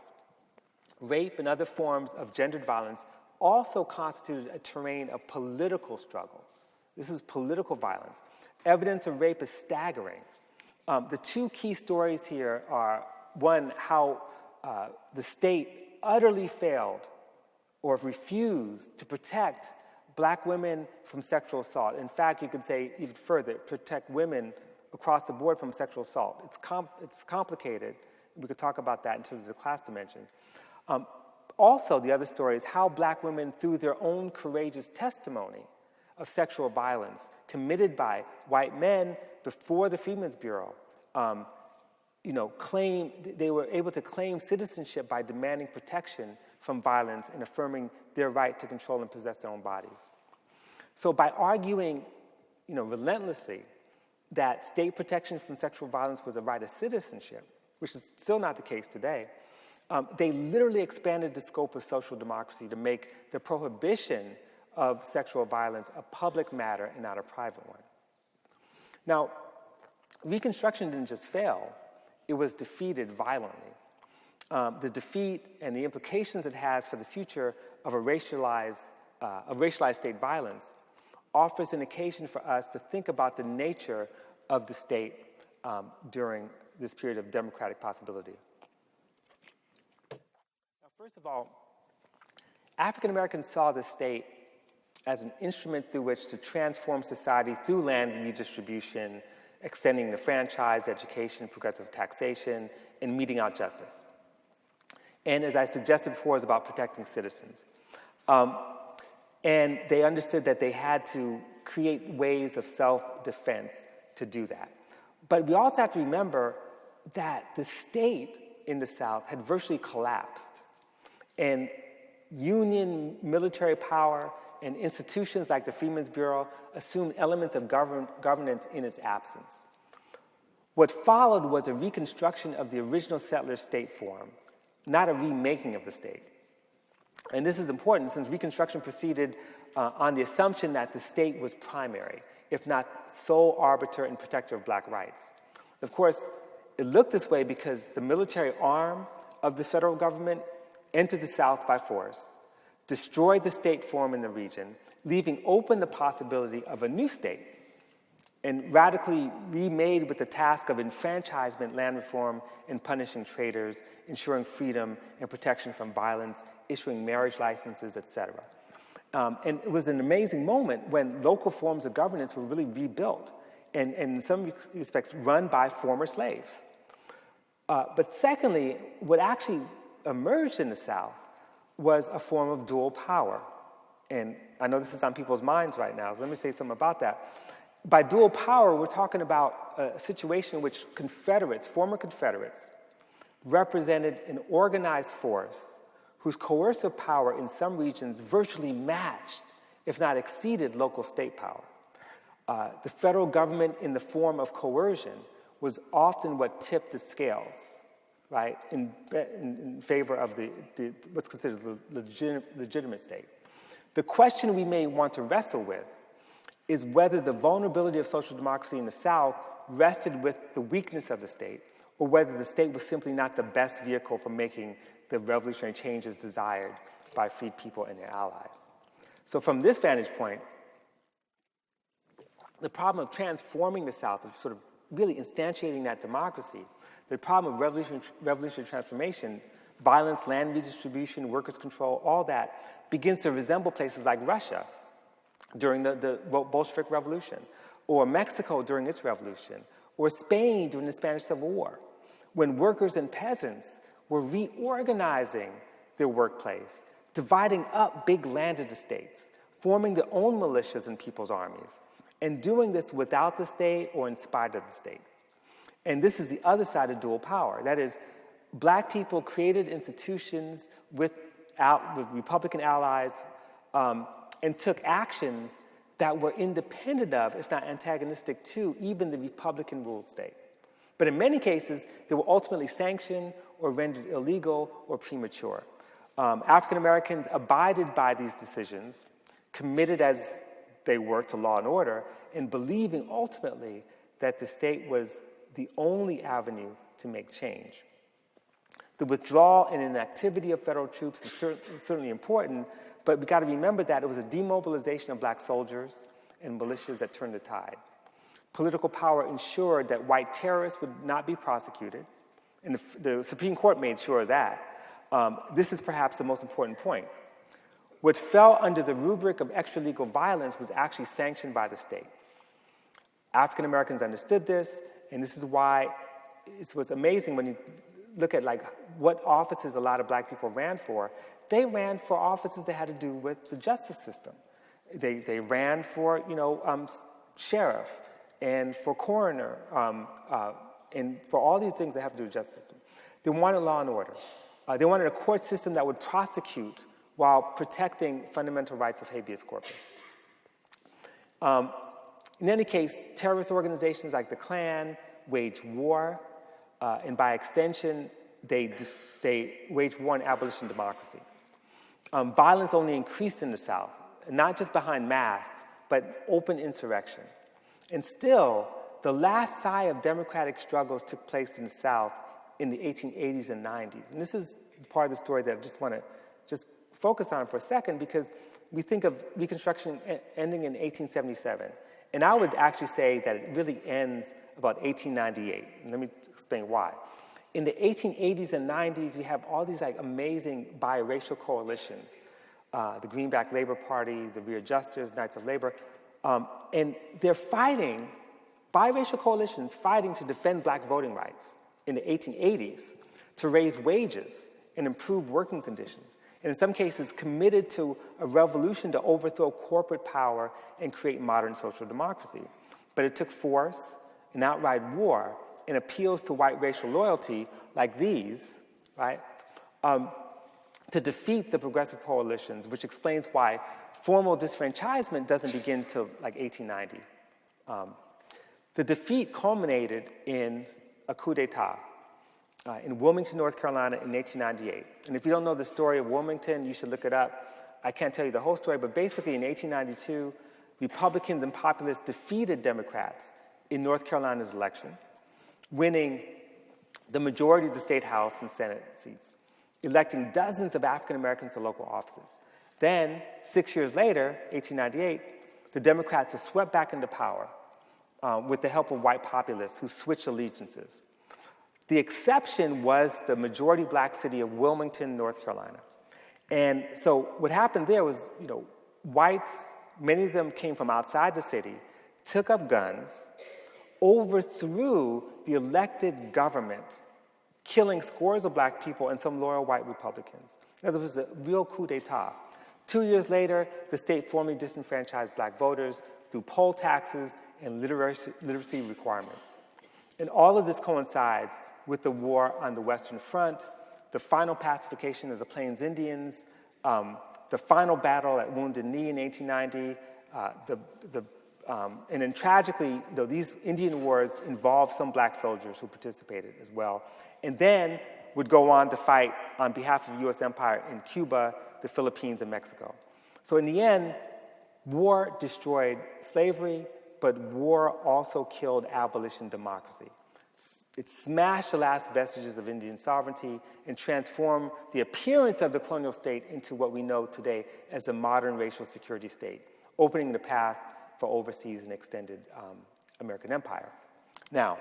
rape, and other forms of gendered violence also constituted a terrain of political struggle. This is political violence. Evidence of rape is staggering. The two key stories here are, one, how the state utterly failed or refused to protect black women from sexual assault. In fact, you could say even further, protect women across the board from sexual assault. It's complicated. We could talk about that in terms of the class dimension. Also, the other story is how black women, through their own courageous testimony of sexual violence committed by white men before the Freedmen's Bureau, they were able to claim citizenship by demanding protection from violence and affirming their right to control and possess their own bodies. So by arguing, relentlessly that state protection from sexual violence was a right of citizenship, which is still not the case today, they literally expanded the scope of social democracy to make the prohibition of sexual violence a public matter and not a private one. Now, Reconstruction didn't just fail, it was defeated violently. The defeat and the implications it has for the future of racialized state violence offers an occasion for us to think about the nature of the state during this period of democratic possibility. Now, first of all, African Americans saw the state as an instrument through which to transform society through land redistribution, extending the franchise, education, progressive taxation, and meting out justice. And as I suggested before, it's about protecting citizens. And they understood that they had to create ways of self-defense to do that. But we also have to remember that the state in the South had virtually collapsed. And Union military power and institutions like the Freedmen's Bureau assumed elements of governance in its absence. What followed was a reconstruction of the original settler state form, not a remaking of the state. And this is important since Reconstruction proceeded on the assumption that the state was primary, if not sole arbiter and protector of black rights. Of course, it looked this way because the military arm of the federal government entered the South by force, destroyed the state form in the region, leaving open the possibility of a new state, and radically remade with the task of enfranchisement, land reform, and punishing traitors, ensuring freedom and protection from violence, issuing marriage licenses, etc. And it was an amazing moment when local forms of governance were really rebuilt, and in some respects run by former slaves. But secondly, what actually emerged in the South was a form of dual power. And I know this is on people's minds right now, so let me say something about that. By dual power, we're talking about a situation in which Confederates, former Confederates, represented an organized force whose coercive power in some regions virtually matched, if not exceeded, local state power. The federal government in the form of coercion was often what tipped the scales, right, in favor of the what's considered the legitimate state. The question we may want to wrestle with is whether the vulnerability of social democracy in the South rested with the weakness of the state, or whether the state was simply not the best vehicle for making the revolutionary changes desired by freed people and their allies. So from this vantage point, the problem of transforming the South, of sort of really instantiating that democracy, the problem of revolutionary transformation, violence, land redistribution, workers' control, all that begins to resemble places like Russia during the Bolshevik Revolution, or Mexico during its revolution, or Spain during the Spanish Civil War, when workers and peasants were reorganizing their workplace, dividing up big landed estates, forming their own militias and people's armies, and doing this without the state or in spite of the state. And this is the other side of dual power. That is, black people created institutions with Republican allies and took actions that were independent of, if not antagonistic to, even the Republican-ruled state. But in many cases, they were ultimately sanctioned or rendered illegal or premature. African Americans abided by these decisions, committed as they were to law and order, and believing ultimately that the state was the only avenue to make change. The withdrawal and inactivity of federal troops is certainly important, but we got to remember that it was a demobilization of black soldiers and militias that turned the tide. Political power ensured that white terrorists would not be prosecuted, and the Supreme Court made sure of that. This is perhaps the most important point. What fell under the rubric of extralegal violence was actually sanctioned by the state. African Americans understood this, and this is why it was amazing when you look at like what offices a lot of black people ran for. They ran for offices that had to do with the justice system. They ran for, sheriff and for coroner and for all these things that have to do with the justice system. They wanted law and order. They wanted a court system that would prosecute while protecting fundamental rights of habeas corpus. In any case, terrorist organizations like the Klan waged war, and by extension, they waged war on abolition democracy. Violence only increased in the South, not just behind masks, but open insurrection. And still, the last sigh of democratic struggles took place in the South in the 1880s and 90s. And this is part of the story that I just want to focus on for a second, because we think of Reconstruction ending in 1877. And I would actually say that it really ends about 1898. And let me explain why. In the 1880s and 90s, we have all these like amazing biracial coalitions the Greenback Labor Party, the Readjusters, Knights of Labor. And they're fighting, biracial coalitions fighting to defend black voting rights in the 1880s, to raise wages and improve working conditions, and in some cases committed to a revolution to overthrow corporate power and create modern social democracy. But it took force, an outright war, and appeals to white racial loyalty like these, right, to defeat the progressive coalitions, which explains why formal disfranchisement doesn't begin till like 1890. The defeat culminated in a coup d'etat in Wilmington, North Carolina in 1898. And if you don't know the story of Wilmington, you should look it up. I can't tell you the whole story, but basically in 1892, Republicans and populists defeated Democrats in North Carolina's election, winning the majority of the state House and Senate seats, electing dozens of African Americans to local offices. Then, 6 years later, 1898, the Democrats are swept back into power with the help of white populists who switched allegiances. The exception was the majority black city of Wilmington, North Carolina. And so what happened there was, whites, many of them came from outside the city, took up guns, overthrew the elected government, killing scores of black people and some loyal white Republicans. Now, there was a real coup d'etat. 2 years later, the state formally disenfranchised black voters through poll taxes and literacy requirements. And all of this coincides with the war on the Western Front, the final pacification of the Plains Indians, the final battle at Wounded Knee in 1890, and then tragically, these Indian wars involved some black soldiers who participated as well, and then would go on to fight on behalf of the U.S. empire in Cuba, the Philippines, and Mexico. So in the end, war destroyed slavery, but war also killed abolition democracy. It smashed the last vestiges of Indian sovereignty and transformed the appearance of the colonial state into what we know today as a modern racial security state, opening the path for overseas and extended American empire. Now,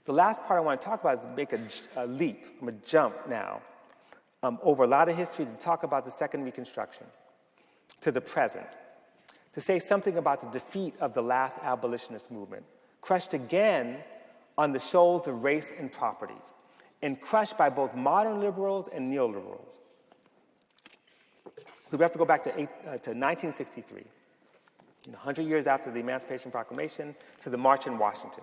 the last part I want to talk about is make a leap, a jump now, over a lot of history to talk about the Second Reconstruction to the present, to say something about the defeat of the last abolitionist movement, crushed again on the shoals of race and property, and crushed by both modern liberals and neoliberals. So we have to go back to 1963, 100 years after the Emancipation Proclamation, to the March in Washington.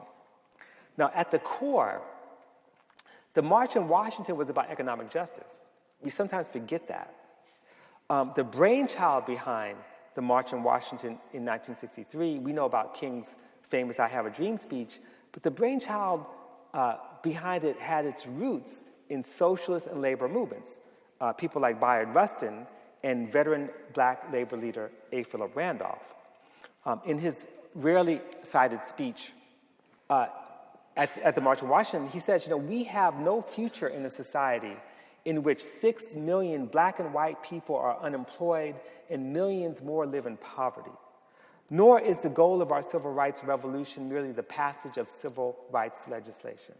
Now, at the core, the March in Washington was about economic justice. We sometimes forget that. The brainchild behind the March in Washington in 1963, we know about King's famous I Have a Dream speech, but the brainchild behind it had its roots in socialist and labor movements. People like Bayard Rustin and veteran black labor leader A. Philip Randolph. In his rarely cited speech at the March on Washington, he says, we have no future in a society in which 6 million black and white people are unemployed and millions more live in poverty. Nor is the goal of our civil rights revolution merely the passage of civil rights legislation.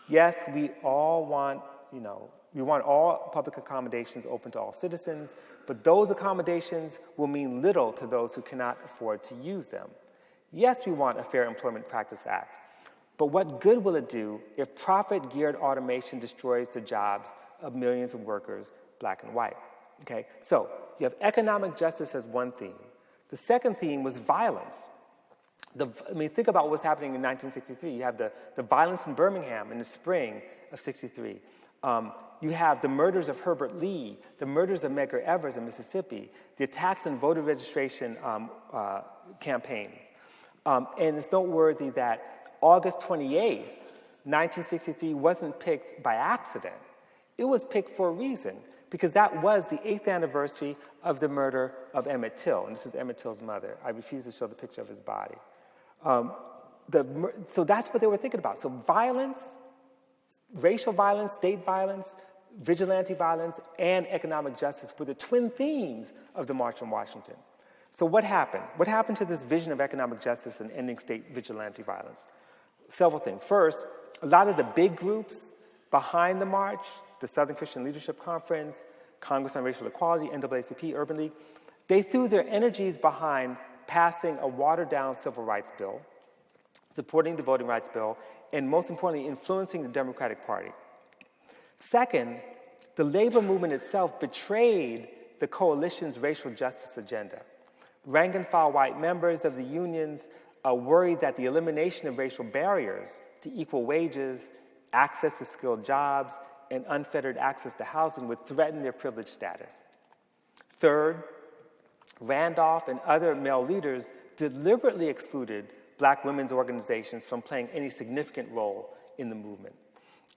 Yes, we all want, we want all public accommodations open to all citizens, but those accommodations will mean little to those who cannot afford to use them. Yes, we want a Fair Employment Practice Act, but what good will it do if profit-geared automation destroys the jobs of millions of workers, black and white? Okay, so you have economic justice as one theme. The second theme was violence. Think about what's happening in 1963. You have the violence in Birmingham in the spring of 63. You have the murders of Herbert Lee, the murders of Medgar Evers in Mississippi, the attacks on voter registration campaigns. And it's noteworthy that August 28th, 1963 wasn't picked by accident. It was picked for a reason, because that was the 8th anniversary of the murder of Emmett Till. And this is Emmett Till's mother. I refuse to show the picture of his body. So that's what they were thinking about. So violence, racial violence, state violence, vigilante violence, and economic justice were the twin themes of the March on Washington. So what happened? What happened to this vision of economic justice and ending state vigilante violence? Several things. First, a lot of the big groups behind the march, the Southern Christian Leadership Conference, Congress on Racial Equality, NAACP, Urban League, they threw their energies behind passing a watered-down civil rights bill, supporting the voting rights bill, and most importantly, influencing the Democratic Party. Second, the labor movement itself betrayed the coalition's racial justice agenda. Rank-and-file white members of the unions worried that the elimination of racial barriers to equal wages, access to skilled jobs, and unfettered access to housing would threaten their privileged status. Third, Randolph and other male leaders deliberately excluded Black women's organizations from playing any significant role in the movement.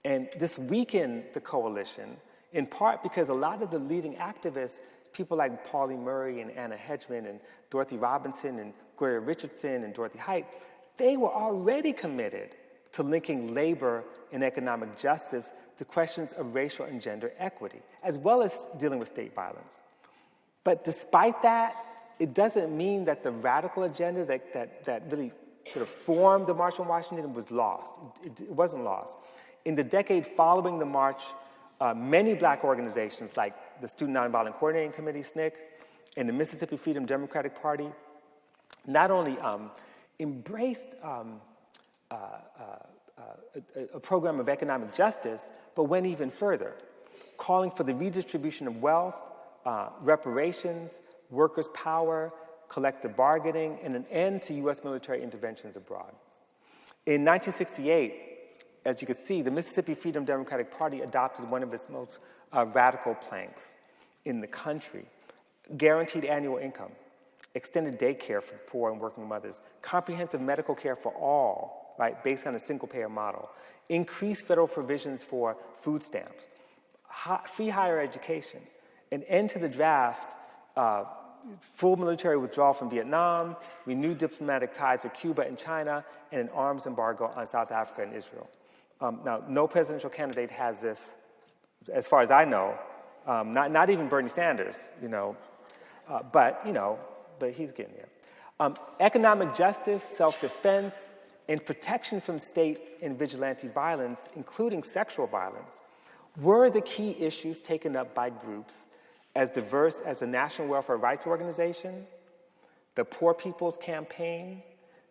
And this weakened the coalition, in part because a lot of the leading activists, people like Pauli Murray and Anna Hedgeman and Dorothy Robinson and Gloria Richardson and Dorothy Height, they were already committed to linking labor and economic justice to questions of racial and gender equity, as well as dealing with state violence. But despite that, it doesn't mean that the radical agenda that really sort of formed the March on Washington was lost. It wasn't lost. In the decade following the march, many Black organizations like the Student Nonviolent Coordinating Committee, SNCC, and the Mississippi Freedom Democratic Party not only embraced a program of economic justice, but went even further, calling for the redistribution of wealth, reparations, workers' power, collective bargaining, and an end to U.S. military interventions abroad. In 1968, as you can see, the Mississippi Freedom Democratic Party adopted one of its most radical planks in the country: guaranteed annual income, extended daycare for poor and working mothers, comprehensive medical care for all, right, based on a single-payer model, increased federal provisions for food stamps, free higher education, an end to the draft, full military withdrawal from Vietnam, renewed diplomatic ties with Cuba and China, and an arms embargo on South Africa and Israel. Now, no presidential candidate has this, as far as I know, not even Bernie Sanders, but he's getting there. Economic justice, self-defense, and protection from state and vigilante violence, including sexual violence, were the key issues taken up by groups as diverse as the National Welfare Rights Organization, the Poor People's Campaign,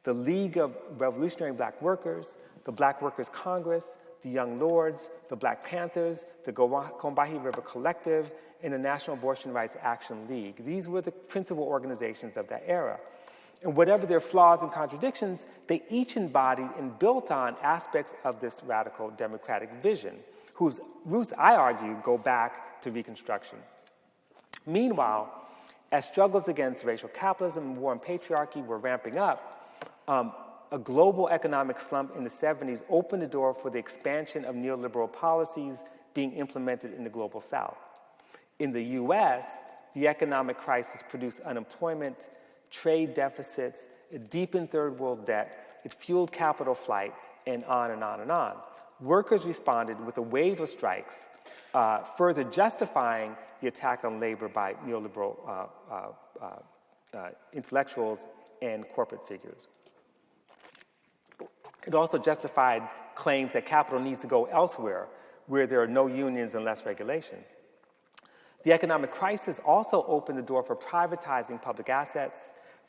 the League of Revolutionary Black Workers, the Black Workers Congress, the Young Lords, the Black Panthers, the Combahee River Collective, and the National Abortion Rights Action League. These were the principal organizations of that era. And whatever their flaws and contradictions, they each embodied and built on aspects of this radical democratic vision, whose roots, I argue, go back to Reconstruction. Meanwhile, as struggles against racial capitalism and war on patriarchy were ramping up, a global economic slump in the 70s opened the door for the expansion of neoliberal policies being implemented in the global South. In the US, the economic crisis produced unemployment, trade deficits, it deepened third world debt, it fueled capital flight, and on and on and on. Workers responded with a wave of strikes, further justifying the attack on labor by neoliberal intellectuals and corporate figures. It also justified claims that capital needs to go elsewhere, where there are no unions and less regulation. The economic crisis also opened the door for privatizing public assets,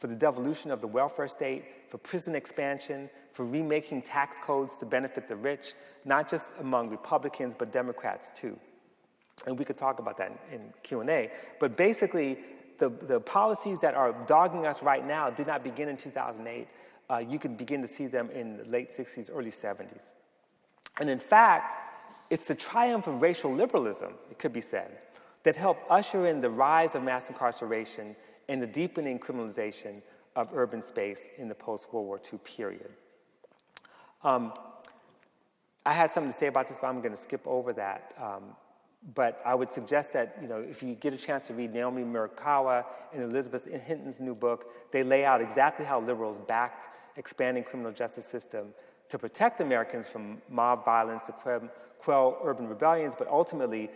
for the devolution of the welfare state, for prison expansion, for remaking tax codes to benefit the rich, not just among Republicans, but Democrats too. And we could talk about that in Q&A. But basically, the policies that are dogging us right now did not begin in 2008. You could begin to see them in the late 60s, early 70s. And in fact, it's the triumph of racial liberalism, it could be said, that helped usher in the rise of mass incarceration and the deepening criminalization of urban space in the post-World War II period. I had something to say about this, but I'm going to skip over that. But I would suggest that, if you get a chance to read Naomi Murakawa and Elizabeth Hinton's new book, they lay out exactly how liberals backed expanding criminal justice system to protect Americans from mob violence, to quell urban rebellions, but ultimately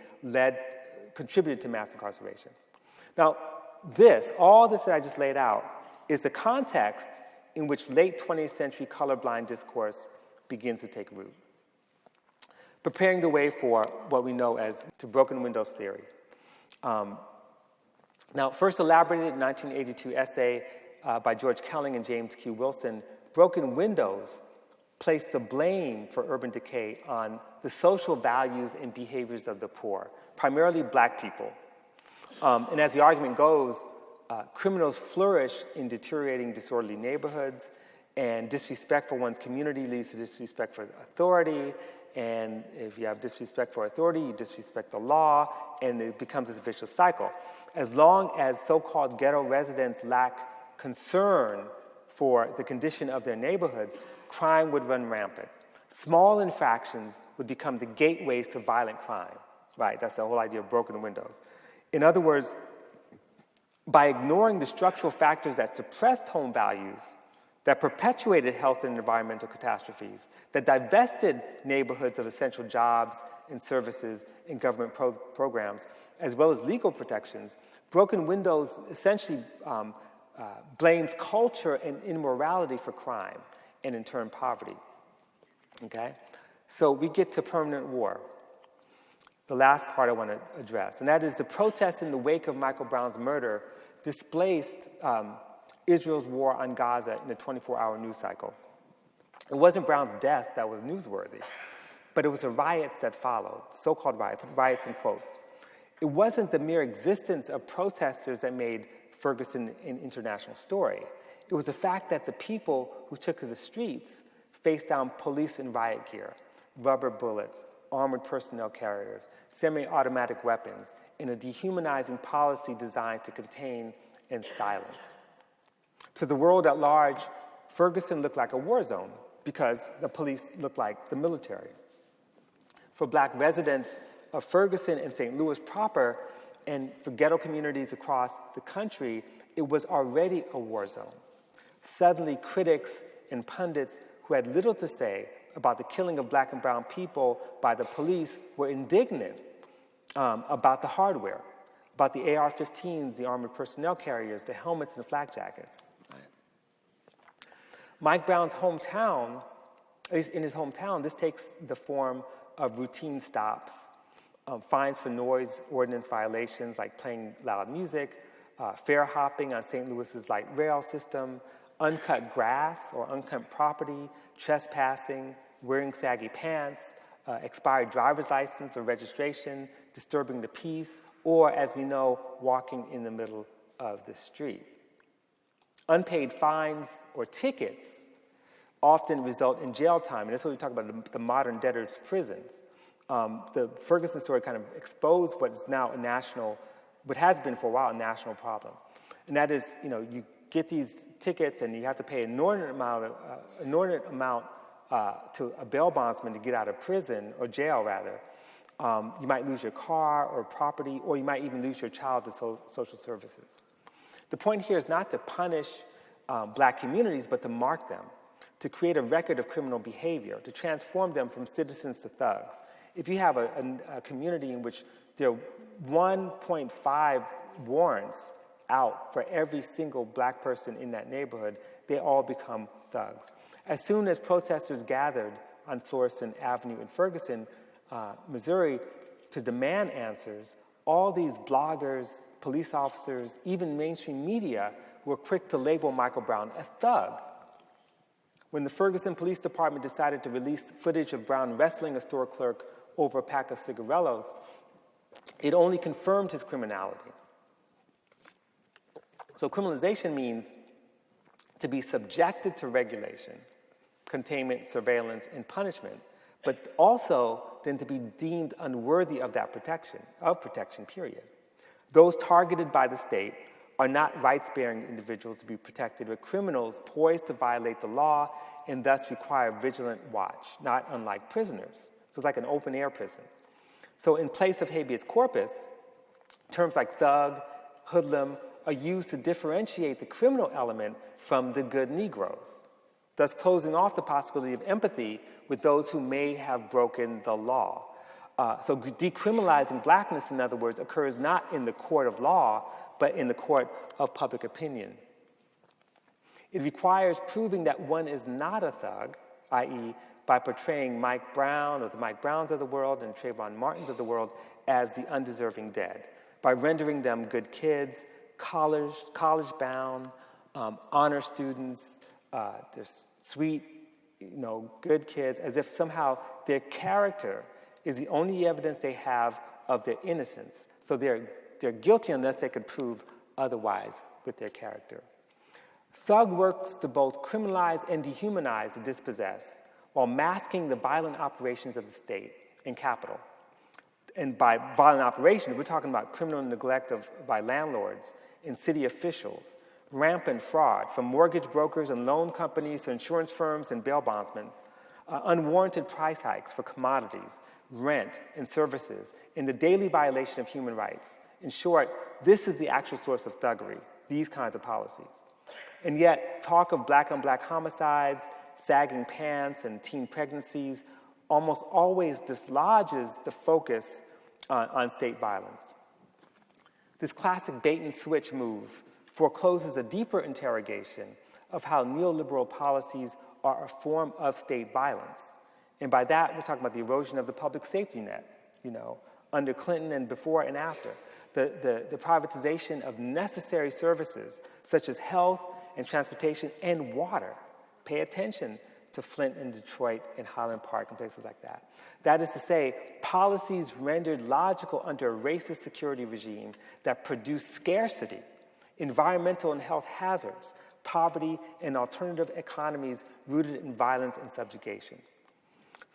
contributed to mass incarceration. Now, all this that I just laid out is the context in which late 20th century colorblind discourse begins to take root, preparing the way for what we know as to broken windows theory. Now, first elaborated in 1982 essay by George Kelley and James Q. Wilson, Broken Windows placed the blame for urban decay on the social values and behaviors of the poor, primarily black people. And as the argument goes, criminals flourish in deteriorating, disorderly neighborhoods, and disrespect for one's community leads to disrespect for authority, and if you have disrespect for authority, you disrespect the law, and it becomes this vicious cycle. As long as so-called ghetto residents lack concern for the condition of their neighborhoods, crime would run rampant. Small infractions would become the gateways to violent crime, right? That's the whole idea of broken windows. In other words, by ignoring the structural factors that suppressed home values, that perpetuated health and environmental catastrophes, that divested neighborhoods of essential jobs and services and government programs, as well as legal protections, Broken Windows essentially blames culture and immorality for crime and in turn poverty, okay? So we get to permanent war, the last part I want to address, and that is the protests in the wake of Michael Brown's murder displaced Israel's war on Gaza in the 24-hour news cycle. It wasn't Brown's death that was newsworthy, but it was the riots that followed, so-called riots in quotes. It wasn't the mere existence of protesters that made Ferguson an international story. It was the fact that the people who took to the streets faced down police and riot gear, rubber bullets, armored personnel carriers, semi-automatic weapons, in a dehumanizing policy designed to contain and silence. To the world at large, Ferguson looked like a war zone because the police looked like the military. For black residents of Ferguson and St. Louis proper, and for ghetto communities across the country, it was already a war zone. Suddenly, critics and pundits who had little to say about the killing of black and brown people by the police were indignant about the hardware, about the AR-15s, the armored personnel carriers, the helmets and the flak jackets. Mike Brown's hometown, at least in his hometown, this takes the form of routine stops, fines for noise ordinance violations like playing loud music, fare hopping on St. Louis's light rail system, uncut grass or uncut property, trespassing, wearing saggy pants, expired driver's license or registration, disturbing the peace, or, as we know, walking in the middle of the street. Unpaid fines or tickets often result in jail time, and that's what we talk about, the modern debtor's prisons. The Ferguson story kind of exposed what is now a national, what has been for a while a national problem. And that is, you get these tickets and you have to pay an inordinate amount to a bail bondsman to get out of prison, or jail rather. You might lose your car or property, or you might even lose your child to social services. The point here is not to punish black communities, but to mark them, to create a record of criminal behavior, to transform them from citizens to thugs. If you have a community in which there are 1.5 warrants out for every single black person in that neighborhood, they all become thugs. As soon as protesters gathered on Florissant Avenue in Ferguson, Missouri, to demand answers, all these bloggers, police officers, even mainstream media were quick to label Michael Brown a thug. When the Ferguson Police Department decided to release footage of Brown wrestling a store clerk over a pack of cigarillos, it only confirmed his criminality. So criminalization means to be subjected to regulation, containment, surveillance, and punishment, but also then to be deemed unworthy of that protection, period. Those targeted by the state are not rights-bearing individuals to be protected, but criminals poised to violate the law and thus require vigilant watch, not unlike prisoners. So it's like an open-air prison. So in place of habeas corpus, terms like thug, hoodlum are used to differentiate the criminal element from the good Negroes, thus closing off the possibility of empathy with those who may have broken the law. So decriminalizing blackness, in other words, occurs not in the court of law, but in the court of public opinion. It requires proving that one is not a thug, i.e., by portraying Mike Brown or the Mike Browns of the world and Trayvon Martins of the world as the undeserving dead. by rendering them good kids, college-bound, honor students, they're sweet, good kids, as if somehow their character is the only evidence they have of their innocence. So they're guilty unless they could prove otherwise with their character. Thug works to both criminalize and dehumanize the dispossessed while masking the violent operations of the state and capital. And by violent operations, we're talking about criminal neglect by landlords and city officials, rampant fraud from mortgage brokers and loan companies to insurance firms and bail bondsmen, unwarranted price hikes for commodities, rent, and services, and the daily violation of human rights. In short, this is the actual source of thuggery, these kinds of policies. And yet, talk of black-on-black homicides, sagging pants, and teen pregnancies almost always dislodges the focus on state violence. This classic bait-and-switch move forecloses a deeper interrogation of how neoliberal policies are a form of state violence. And by that, we're talking about the erosion of the public safety net, under Clinton and before and after. The privatization of necessary services such as health and transportation and water. Pay attention to Flint and Detroit and Highland Park and places like that. That is to say, policies rendered logical under a racist security regime that produced scarcity, environmental and health hazards, poverty, and alternative economies rooted in violence and subjugation.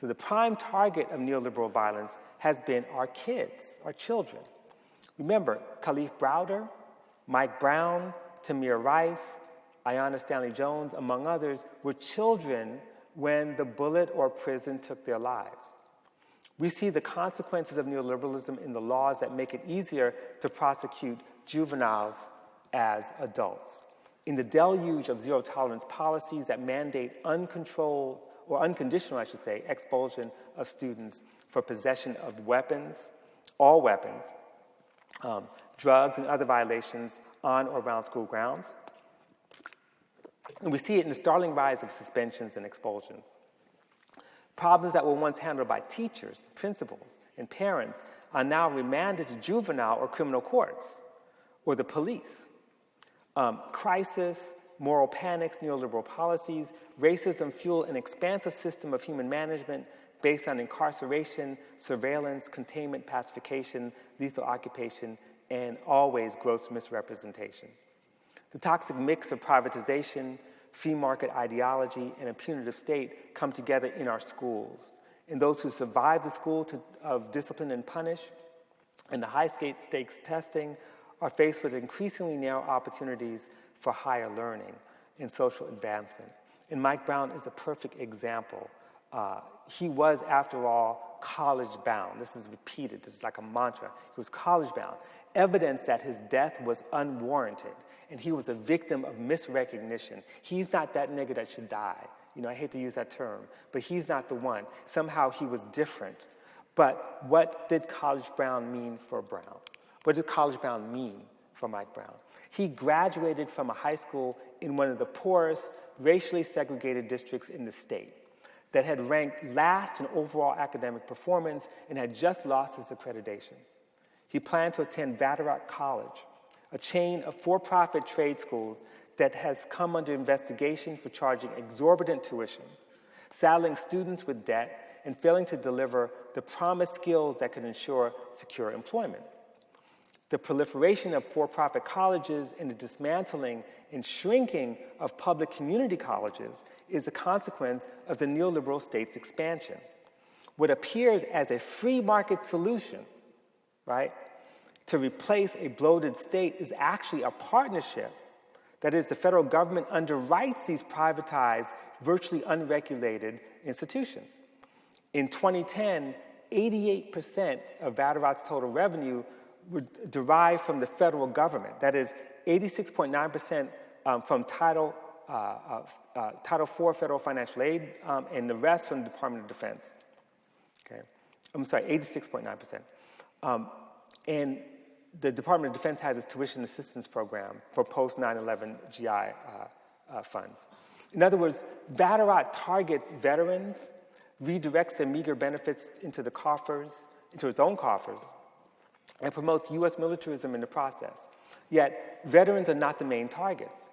So the prime target of neoliberal violence has been our kids, our children. Remember, Khalif Browder, Mike Brown, Tamir Rice, Ayanna Stanley Jones, among others, were children when the bullet or prison took their lives. We see the consequences of neoliberalism in the laws that make it easier to prosecute juveniles as adults, in the deluge of zero-tolerance policies that mandate uncontrolled, or unconditional, I should say, expulsion of students for possession of weapons, all weapons, drugs, and other violations on or around school grounds. And we see it in the startling rise of suspensions and expulsions. Problems that were once handled by teachers, principals, and parents are now remanded to juvenile or criminal courts or the police. Crisis, moral panics, neoliberal policies, racism fuel an expansive system of human management based on incarceration, surveillance, containment, pacification, lethal occupation, and always gross misrepresentation. The toxic mix of privatization, free market ideology, and a punitive state come together in our schools. And those who survive the school of discipline and punish and the high-stakes testing are faced with increasingly narrow opportunities for higher learning and social advancement. And Mike Brown is a perfect example. He was, after all, college-bound. This is repeated. This is like a mantra. He was college-bound. Evidence that his death was unwarranted, and he was a victim of misrecognition. He's not that nigga that should die. I hate to use that term, but he's not the one. Somehow he was different. But what did College Brown mean for Brown? What did College Brown mean for Mike Brown? He graduated from a high school in one of the poorest, racially segregated districts in the state that had ranked last in overall academic performance and had just lost his accreditation. He planned to attend Vatterott College, a chain of for-profit trade schools that has come under investigation for charging exorbitant tuitions, saddling students with debt, and failing to deliver the promised skills that could ensure secure employment. The proliferation of for-profit colleges and the dismantling and shrinking of public community colleges is a consequence of the neoliberal state's expansion. What appears as a free market solution, right, to replace a bloated state is actually a partnership. That is, the federal government underwrites these privatized, virtually unregulated institutions. In 2010, 88% of Vatterott's total revenue were derived from the federal government. That is, 86.9% from Title IV federal financial aid, and the rest from the Department of Defense. Okay, I'm sorry, 86.9%. And the Department of Defense has its tuition assistance program for post-9/11 GI funds. In other words, Vatterott targets veterans, redirects their meager benefits into its own coffers, and promotes U.S. militarism in the process. Yet, veterans are not the main targets.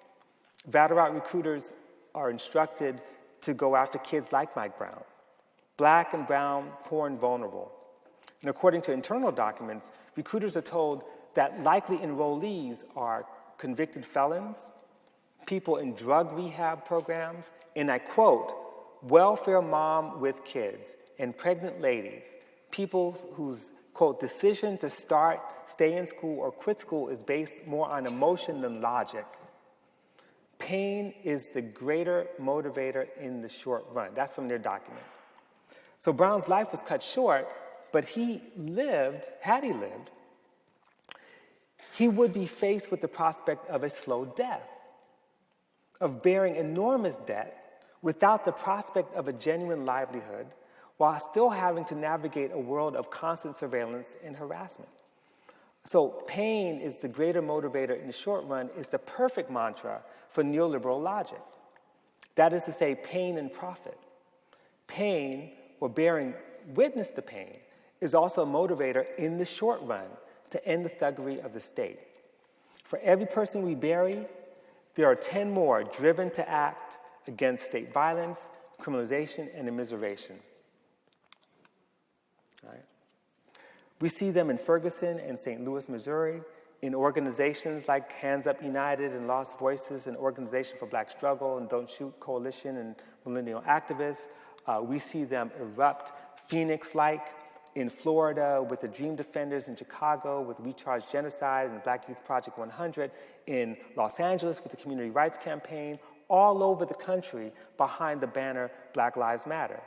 Veteran recruiters are instructed to go after kids like Mike Brown, black and brown, poor and vulnerable. And according to internal documents, recruiters are told that likely enrollees are convicted felons, people in drug rehab programs, and I quote, welfare mom with kids and pregnant ladies, people whose, quote, decision to start, stay in school, or quit school is based more on emotion than logic. Pain is the greater motivator in the short run. That's from their document. So Brown's life was cut short, but he lived, had he lived, he would be faced with the prospect of a slow death, of bearing enormous debt without the prospect of a genuine livelihood, while still having to navigate a world of constant surveillance and harassment. So pain is the greater motivator in the short run is the perfect mantra for neoliberal logic. That is to say, pain and profit. Pain, or bearing witness to pain, is also a motivator in the short run to end the thuggery of the state. For every person we bury, there are 10 more driven to act against state violence, criminalization, and immiseration. Right? We see them in Ferguson and St. Louis, Missouri, in organizations like Hands Up United and Lost Voices, and Organization for Black Struggle and Don't Shoot Coalition and Millennial Activists. We see them erupt Phoenix-like in Florida with the Dream Defenders, in Chicago with Recharge Genocide and Black Youth Project 100, in Los Angeles with the Community Rights Campaign, all over the country behind the banner Black Lives Matter.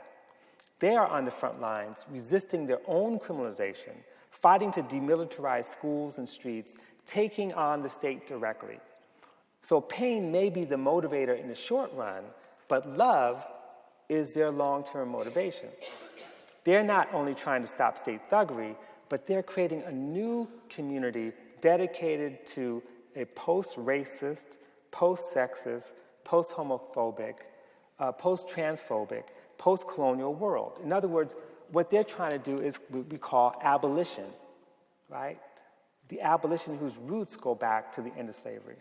They are on the front lines, resisting their own criminalization, fighting to demilitarize schools and streets, taking on the state directly. So pain may be the motivator in the short run, but love is their long-term motivation. They're not only trying to stop state thuggery, but they're creating a new community dedicated to a post-racist, post-sexist, post-homophobic, post-transphobic, post-colonial world. In other words, what they're trying to do is what we call abolition, right? The abolition whose roots go back to the end of slavery.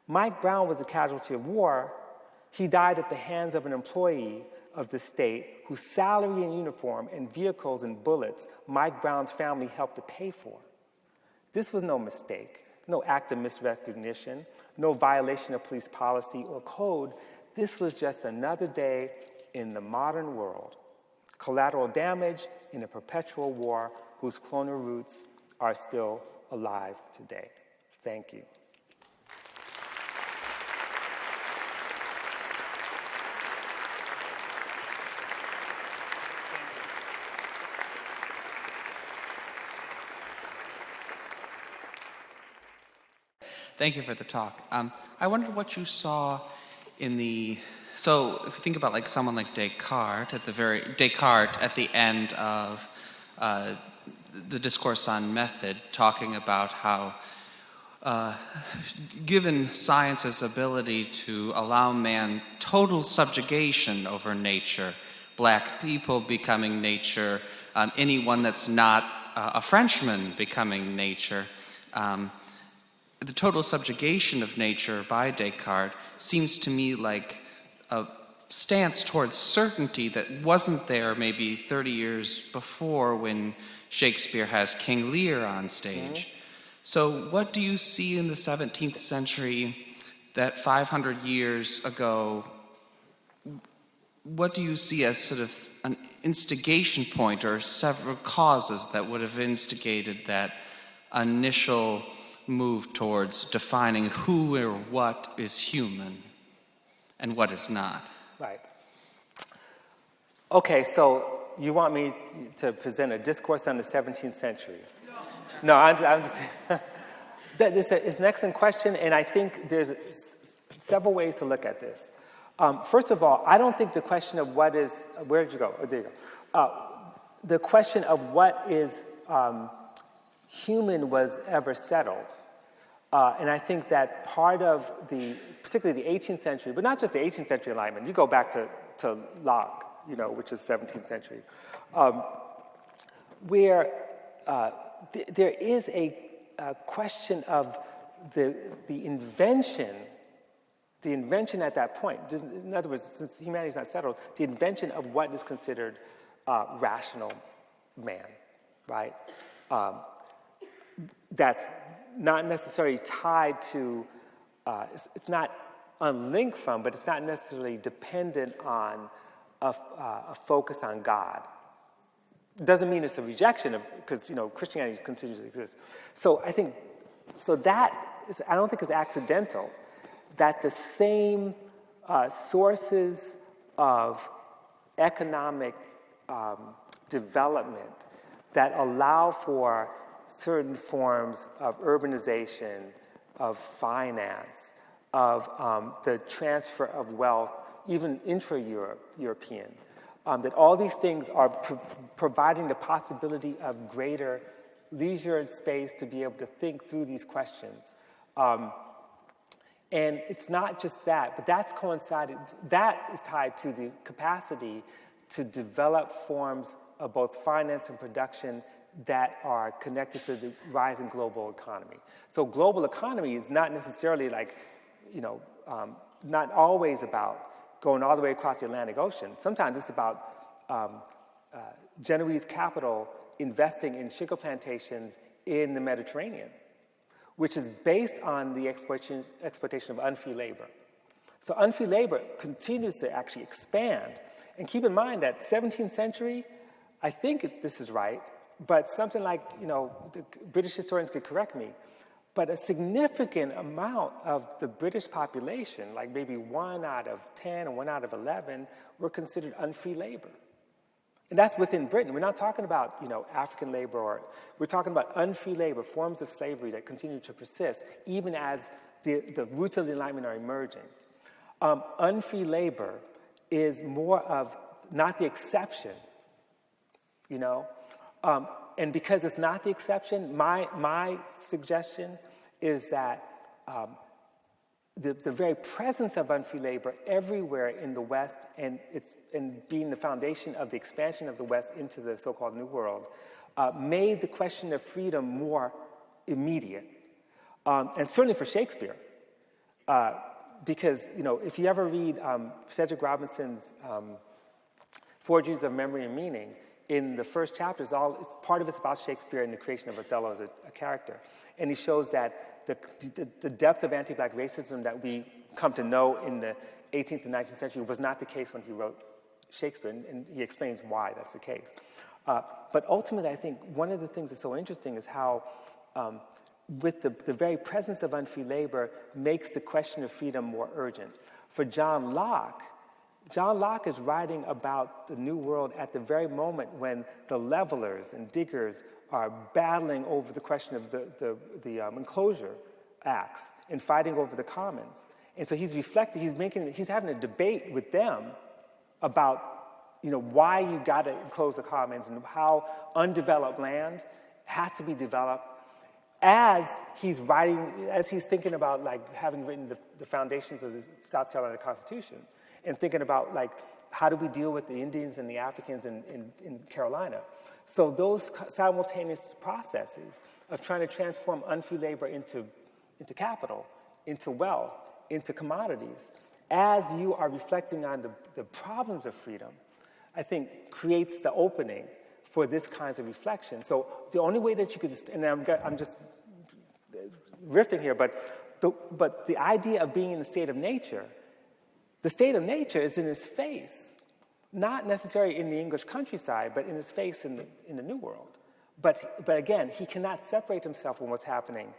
Mike Brown was a casualty of war. He died at the hands of an employee of the state whose salary and uniform and vehicles and bullets Mike Brown's family helped to pay for. This was no mistake, no act of misrecognition, no violation of police policy or code. This was just another day in the modern world. Collateral damage in a perpetual war whose colonial roots are still alive today. Thank you. Thank you for the talk. I wondered what you saw in the, so if you think about like someone like Descartes at the end of the discourse on method, talking about how given science's ability to allow man total subjugation over nature, black people becoming nature, anyone that's not a Frenchman becoming nature, the total subjugation of nature by Descartes seems to me like a stance towards certainty that wasn't there maybe 30 years before when Shakespeare has King Lear on stage. So what do you see in the 17th century that 500 years ago, what do you see as sort of an instigation point or several causes that would have instigated that initial move towards defining who or what is human and what is not? Right. Okay, so you want me to present a discourse on the 17th century? No, I'm just it's an excellent question, and I think there's several ways to look at this. First of all, I don't think the question of what is, where did you go? Oh, there you go. The question of what is human was ever settled. And I think that part of particularly the 18th century, but not just the 18th century alignment, you go back to Locke, which is 17th century, where there is a question of the invention at that point. In other words, since humanity is not settled, the invention of what is considered rational man, right? That's not necessarily tied to, it's not unlinked from, but it's not necessarily dependent on a focus on God. It doesn't mean it's a rejection of, because Christianity continues to exist. So I think, I don't think it's accidental that the same sources of economic development that allow for certain forms of urbanization, of finance, of the transfer of wealth, even intra-European, that all these things are providing the possibility of greater leisure and space to be able to think through these questions. And it's not just that, but that is tied to the capacity to develop forms of both finance and production that are connected to the rising global economy. So global economy is not necessarily like, not always about going all the way across the Atlantic Ocean. Sometimes it's about Genoese capital investing in sugar plantations in the Mediterranean, which is based on the exploitation of unfree labor. So unfree labor continues to actually expand. And keep in mind that 17th century, I think this is right, but something like, the British historians could correct me, but a significant amount of the British population, like maybe 1 out of 10 or 1 out of 11, were considered unfree labor. And that's within Britain. We're not talking about, African labor, we're talking about unfree labor, forms of slavery that continue to persist, even as the roots of the Enlightenment are emerging. Unfree labor is more of not the exception, and because it's not the exception, my suggestion is that the very presence of unfree labor everywhere in the West, and being the foundation of the expansion of the West into the so-called New World, made the question of freedom more immediate, and certainly for Shakespeare, because if you ever read Cedric Robinson's Forgeries of Memory and Meaning, in the first chapters, part of it's about Shakespeare and the creation of Othello as a character, and he shows that the depth of anti-Black racism that we come to know in the 18th and 19th century was not the case when he wrote Shakespeare, and he explains why that's the case. But ultimately, I think one of the things that's so interesting is how, with the very presence of unfree labor, makes the question of freedom more urgent. For John Locke is writing about the New World at the very moment when the levelers and diggers are battling over the question of the Enclosure Acts and fighting over the commons. And so he's reflecting, he's having a debate with them about, why you got to enclose the commons and how undeveloped land has to be developed, as he's thinking about having written the foundations of the South Carolina Constitution, and thinking about how do we deal with the Indians and the Africans in Carolina. So those simultaneous processes of trying to transform unfree labor into capital, into wealth, into commodities, as you are reflecting on the problems of freedom, I think creates the opening for this kinds of reflection. So the only way that you could, and I'm just riffing here, but the idea of being in the state of nature, the state of nature is in his face, not necessarily in the English countryside, but in his face in the New World. But again, he cannot separate himself from what's happening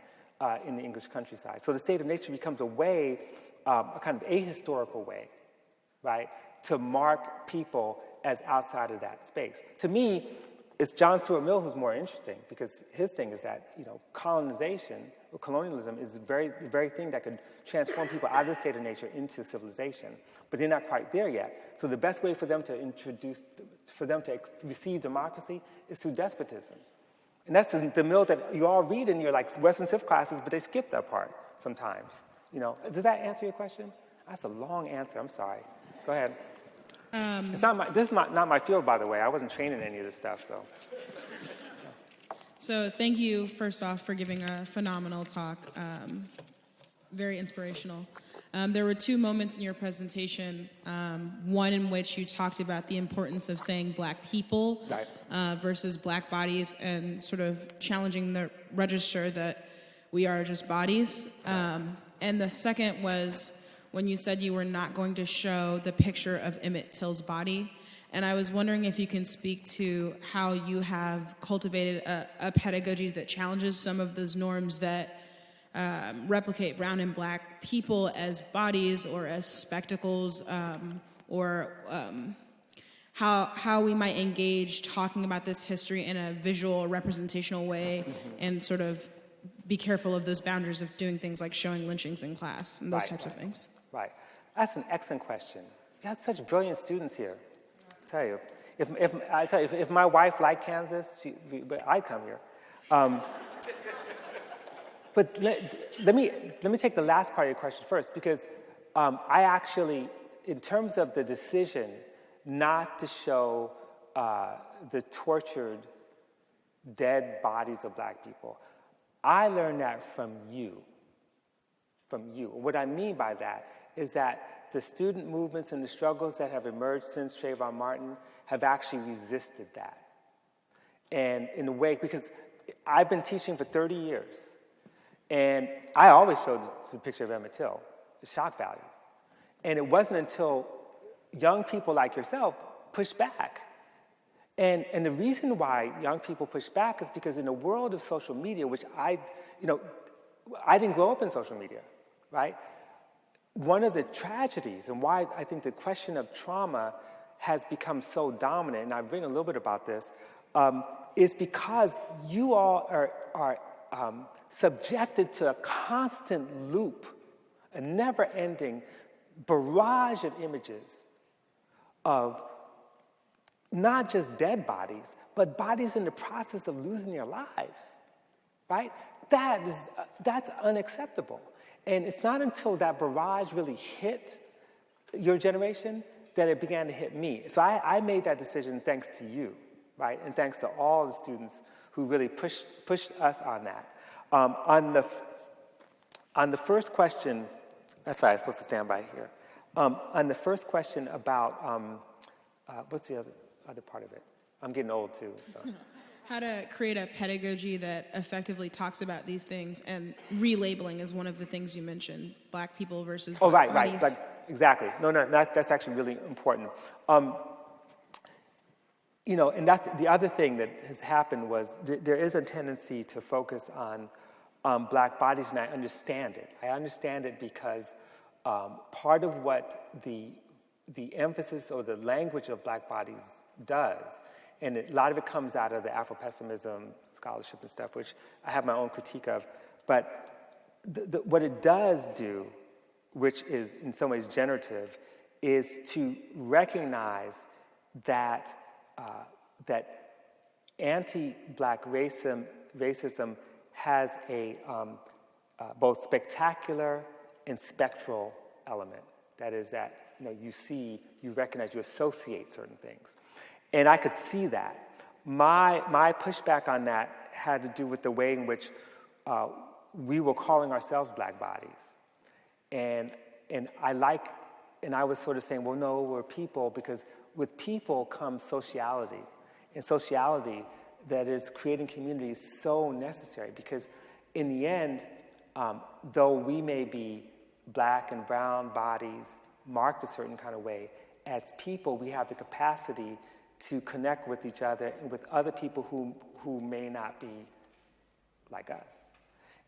in the English countryside. So the state of nature becomes a way, a kind of ahistorical way, right, to mark people as outside of that space. To me, it's John Stuart Mill who's more interesting, because his thing is that, colonization or colonialism is the very thing that could transform people out of the state of nature into civilization. But they're not quite there yet. So the best way for them to receive democracy is through despotism. And that's the Mill that you all read in your Western Civ classes, but they skip that part sometimes. Does that answer your question? That's a long answer. I'm sorry. Go ahead. This is not my field, by the way. I wasn't trained in any of this stuff, so. So thank you, first off, for giving a phenomenal talk. Very inspirational. There were two moments in your presentation, one in which you talked about the importance of saying black people versus black bodies and sort of challenging the register that we are just bodies. And the second was when you said you were not going to show the picture of Emmett Till's body. And I was wondering if you can speak to how you have cultivated a pedagogy that challenges some of those norms that replicate brown and black people as bodies or as spectacles, or how we might engage talking about this history in a visual, representational way, and sort of be careful of those boundaries of doing things like showing lynchings in class and those types of things. Right. That's an excellent question. You have such brilliant students here. I tell you, if my wife liked Kansas, I'd come here. But let me take the last part of your question first, because I actually, in terms of the decision not to show the tortured, dead bodies of black people, I learned that from you. What I mean by that is that the student movements and the struggles that have emerged since Trayvon Martin have actually resisted that. And in a way, because I've been teaching for 30 years, and I always showed the picture of Emmett Till, the shock value. And it wasn't until young people like yourself pushed back. And the reason why young people push back is because in the world of social media, which I didn't grow up in social media, right? One of the tragedies and why I think the question of trauma has become so dominant, and I've written a little bit about this, is because you all are subjected to a constant loop, a never-ending barrage of images of not just dead bodies, but bodies in the process of losing their lives, right? That's unacceptable. And it's not until that barrage really hit your generation that it began to hit me. So I made that decision thanks to you, right? And thanks to all the students who really pushed us on that. On the first question, that's right, I was supposed to stand by here. On the first question about, what's the other part of it? I'm getting old too, so. How to create a pedagogy that effectively talks about these things, and relabeling is one of the things you mentioned, black people versus black bodies. Right, exactly. No, that's actually really important. And that's the other thing that has happened was there is a tendency to focus on black bodies, and I understand it. I understand it because part of what the emphasis or the language of black bodies does, and a lot of it comes out of the Afro-pessimism scholarship and stuff, which I have my own critique of, but what it does do, which is in some ways generative, is to recognize that that anti-black racism has a both spectacular and spectral element. That is that you see, you recognize, you associate certain things. And I could see that. My pushback on that had to do with the way in which we were calling ourselves black bodies. And I was sort of saying, well, no, we're people, because with people comes sociality. And sociality that is creating community is so necessary, because in the end, though we may be black and brown bodies marked a certain kind of way, as people, we have the capacity to connect with each other and with other people who may not be like us.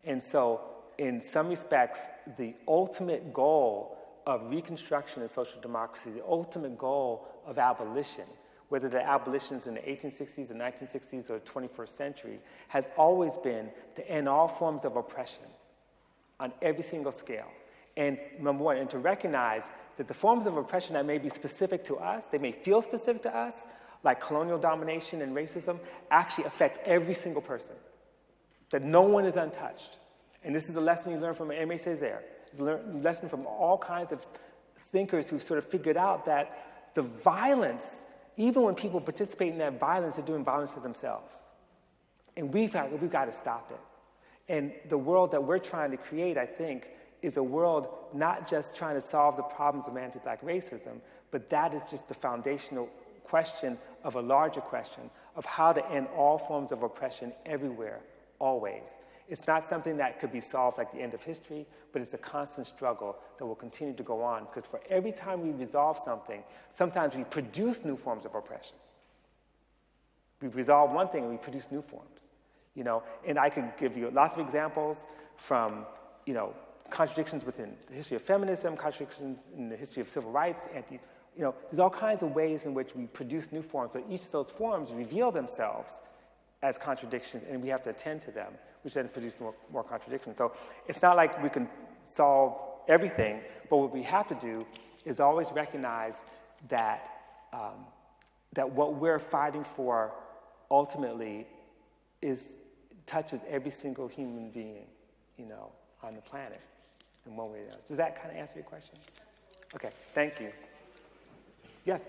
And so, in some respects, the ultimate goal of reconstruction and social democracy, the ultimate goal of abolition, whether the abolitions in the 1860s, the 1960s, or the 21st century, has always been to end all forms of oppression on every single scale. And number one, and to recognize that the forms of oppression that may be specific to us, they may feel specific to us, like colonial domination and racism, actually affect every single person. That no one is untouched. And this is a lesson you learn from Aimé Césaire. It's a lesson from all kinds of thinkers who've sort of figured out that the violence, even when people participate in that violence, they're doing violence to themselves. And we've got to stop it. And the world that we're trying to create, I think, is a world not just trying to solve the problems of anti-Black racism, but that is just the foundational question of a larger question of how to end all forms of oppression everywhere, always. It's not something that could be solved like the end of history, but it's a constant struggle that will continue to go on, because for every time we resolve something, sometimes we produce new forms of oppression. We resolve one thing and we produce new forms, you know? And I could give you lots of examples from, you know, contradictions within the history of feminism, contradictions in the history of civil rights, you know, there's all kinds of ways in which we produce new forms, but each of those forms reveal themselves as contradictions, and we have to attend to them, which then produce more contradictions. So it's not like we can solve everything, but what we have to do is always recognize that, that what we're fighting for ultimately touches every single human being, you know, on the planet in one way or another. Does that kind of answer your question? Okay, thank you. Yes?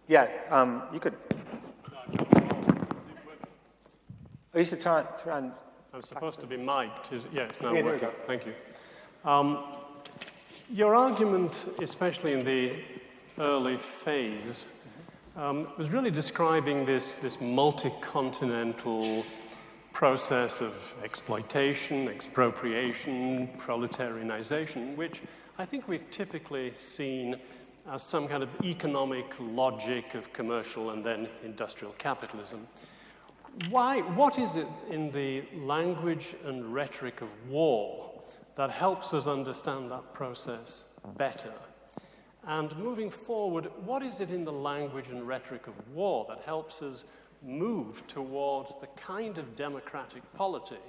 Yeah, you could. Oh, you should turn on. I'm supposed to be mic'd. Yeah, it's now Yeah, there working. you go. Thank you. Your argument, especially in the early phase, was really describing this multi-continental process of exploitation, expropriation, proletarianization, which I think we've typically seen as some kind of economic logic of commercial and then industrial capitalism. What is it in the language and rhetoric of war that helps us understand that process better? And moving forward, what is it in the language and rhetoric of war that helps us move towards the kind of democratic polity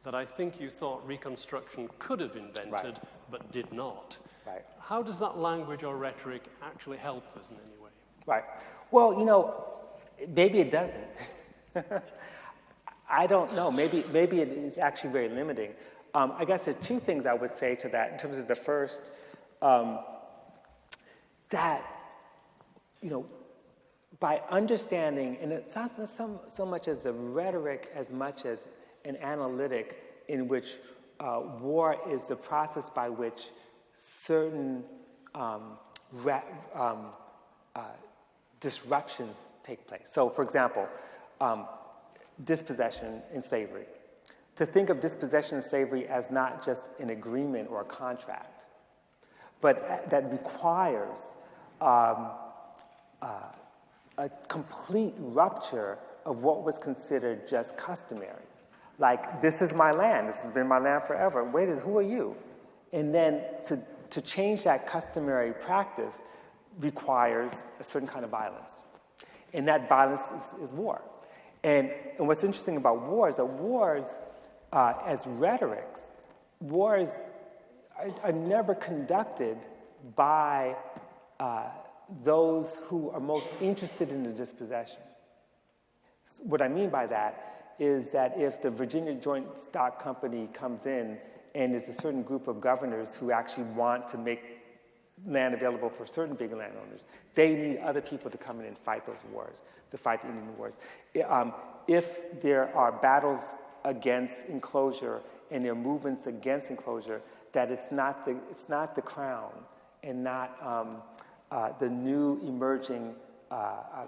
that I think you thought Reconstruction could have invented, but did not? Right. How does that language or rhetoric actually help us in any way? Right. Well, you know, maybe it doesn't. I don't know. Maybe it is actually very limiting. I guess there are two things I would say to that. In terms of the first, that, you know, by understanding, and it's not so much as a rhetoric as much as an analytic in which war is the process by which certain disruptions take place. So, for example, dispossession and slavery. To think of dispossession and slavery as not just an agreement or a contract, but that requires a complete rupture of what was considered just customary. Like, this is my land, this has been my land forever. Wait, who are you? And then to change that customary practice requires a certain kind of violence. And that violence is war. And what's interesting about war is that wars, as rhetorics, wars are never conducted by those who are most interested in the dispossession. What I mean by that is that if the Virginia Joint Stock Company comes in and there's a certain group of governors who actually want to make land available for certain big landowners, they need other people to come in and fight those wars, to fight the Indian wars. If there are battles against enclosure and there are movements against enclosure, that it's not the crown and not the new emerging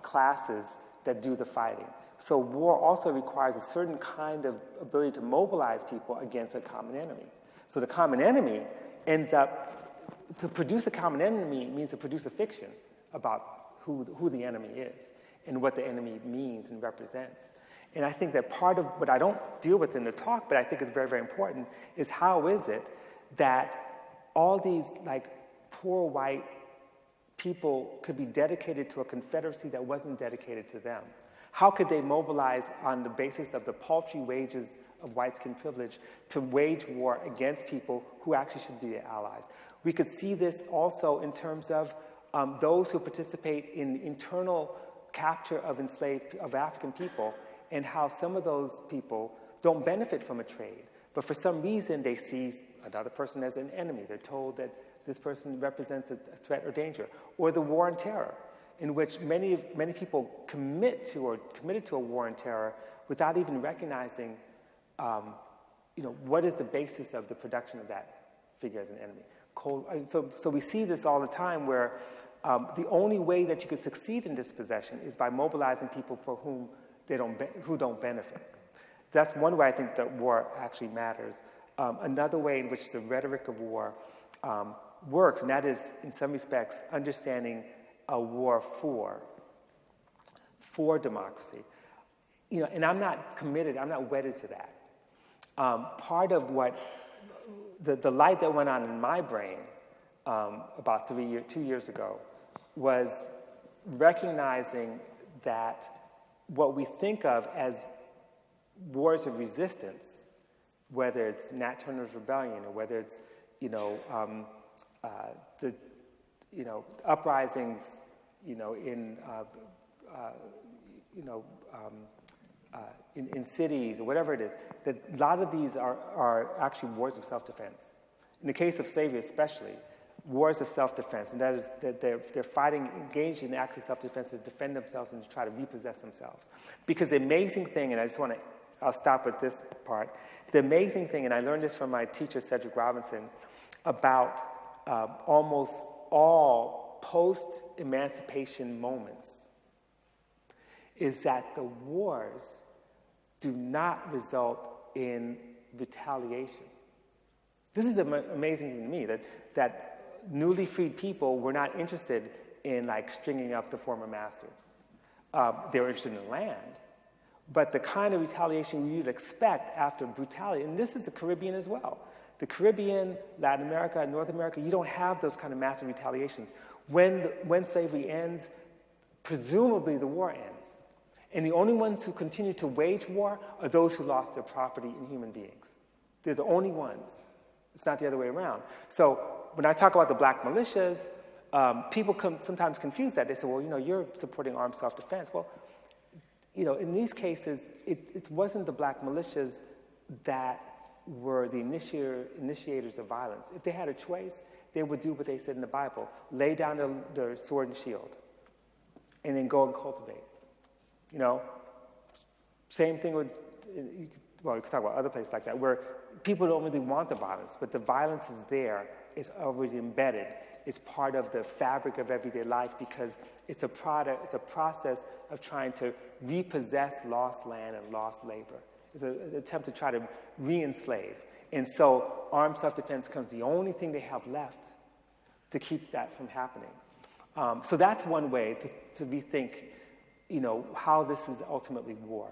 classes that do the fighting. So war also requires a certain kind of ability to mobilize people against a common enemy. So the common enemy ends up, to produce a common enemy means to produce a fiction about who the enemy is and what the enemy means and represents. And I think that part of what I don't deal with in the talk, but I think is very, very important, is how is it that all these like poor white people could be dedicated to a confederacy that wasn't dedicated to them? How could they mobilize on the basis of the paltry wages of white-skin privilege to wage war against people who actually should be their allies? We could see this also in terms of those who participate in the internal capture of African people, and how some of those people don't benefit from a trade, but for some reason they see another person as an enemy. They're told that this person represents a threat or danger. Or the war on terror. in which many people commit to or committed to a war on terror without even recognizing, what is the basis of the production of that figure as an enemy. So we see this all the time where the only way that you could succeed in dispossession is by mobilizing people for whom who don't benefit. That's one way I think that war actually matters. Another way in which the rhetoric of war works, and that is, in some respects, understanding a war for democracy. And I'm not committed, I'm not wedded to that. Part of what, the light that went on in my brain about 2 years ago was recognizing that what we think of as wars of resistance, whether it's Nat Turner's Rebellion or whether it's, uprisings, in cities or whatever it is, that a lot of these are actually wars of self-defense. In the case of slavery especially, wars of self-defense, and that is that they're fighting, engaged in acts of self-defense to defend themselves and to try to repossess themselves. Because the amazing thing, and I'll stop with this part, the amazing thing, and I learned this from my teacher, Cedric Robinson, about almost all post-emancipation moments, is that the wars do not result in retaliation. This is amazing to me, that newly freed people were not interested in stringing up the former masters. They were interested in land. But the kind of retaliation you'd expect after brutality, and this is the Caribbean as well. The Caribbean, Latin America, North America, you don't have those kind of massive retaliations. When slavery ends, presumably the war ends. And the only ones who continue to wage war are those who lost their property in human beings. They're the only ones. It's not the other way around. So when I talk about the black militias, people sometimes confuse that. They say, well, you're supporting armed self-defense. Well, in these cases, it wasn't the black militias that were the initiators of violence. If they had a choice, they would do what they said in the Bible: lay down their sword and shield, and then go and cultivate. Same thing with, you could talk about other places like that, where people don't really want the violence, but the violence is there. It's already embedded. It's part of the fabric of everyday life because it's a process of trying to repossess lost land and lost labor. It's an attempt to try to re-enslave. And so armed self-defense becomes the only thing they have left to keep that from happening. So that's one way to rethink, how this is ultimately war.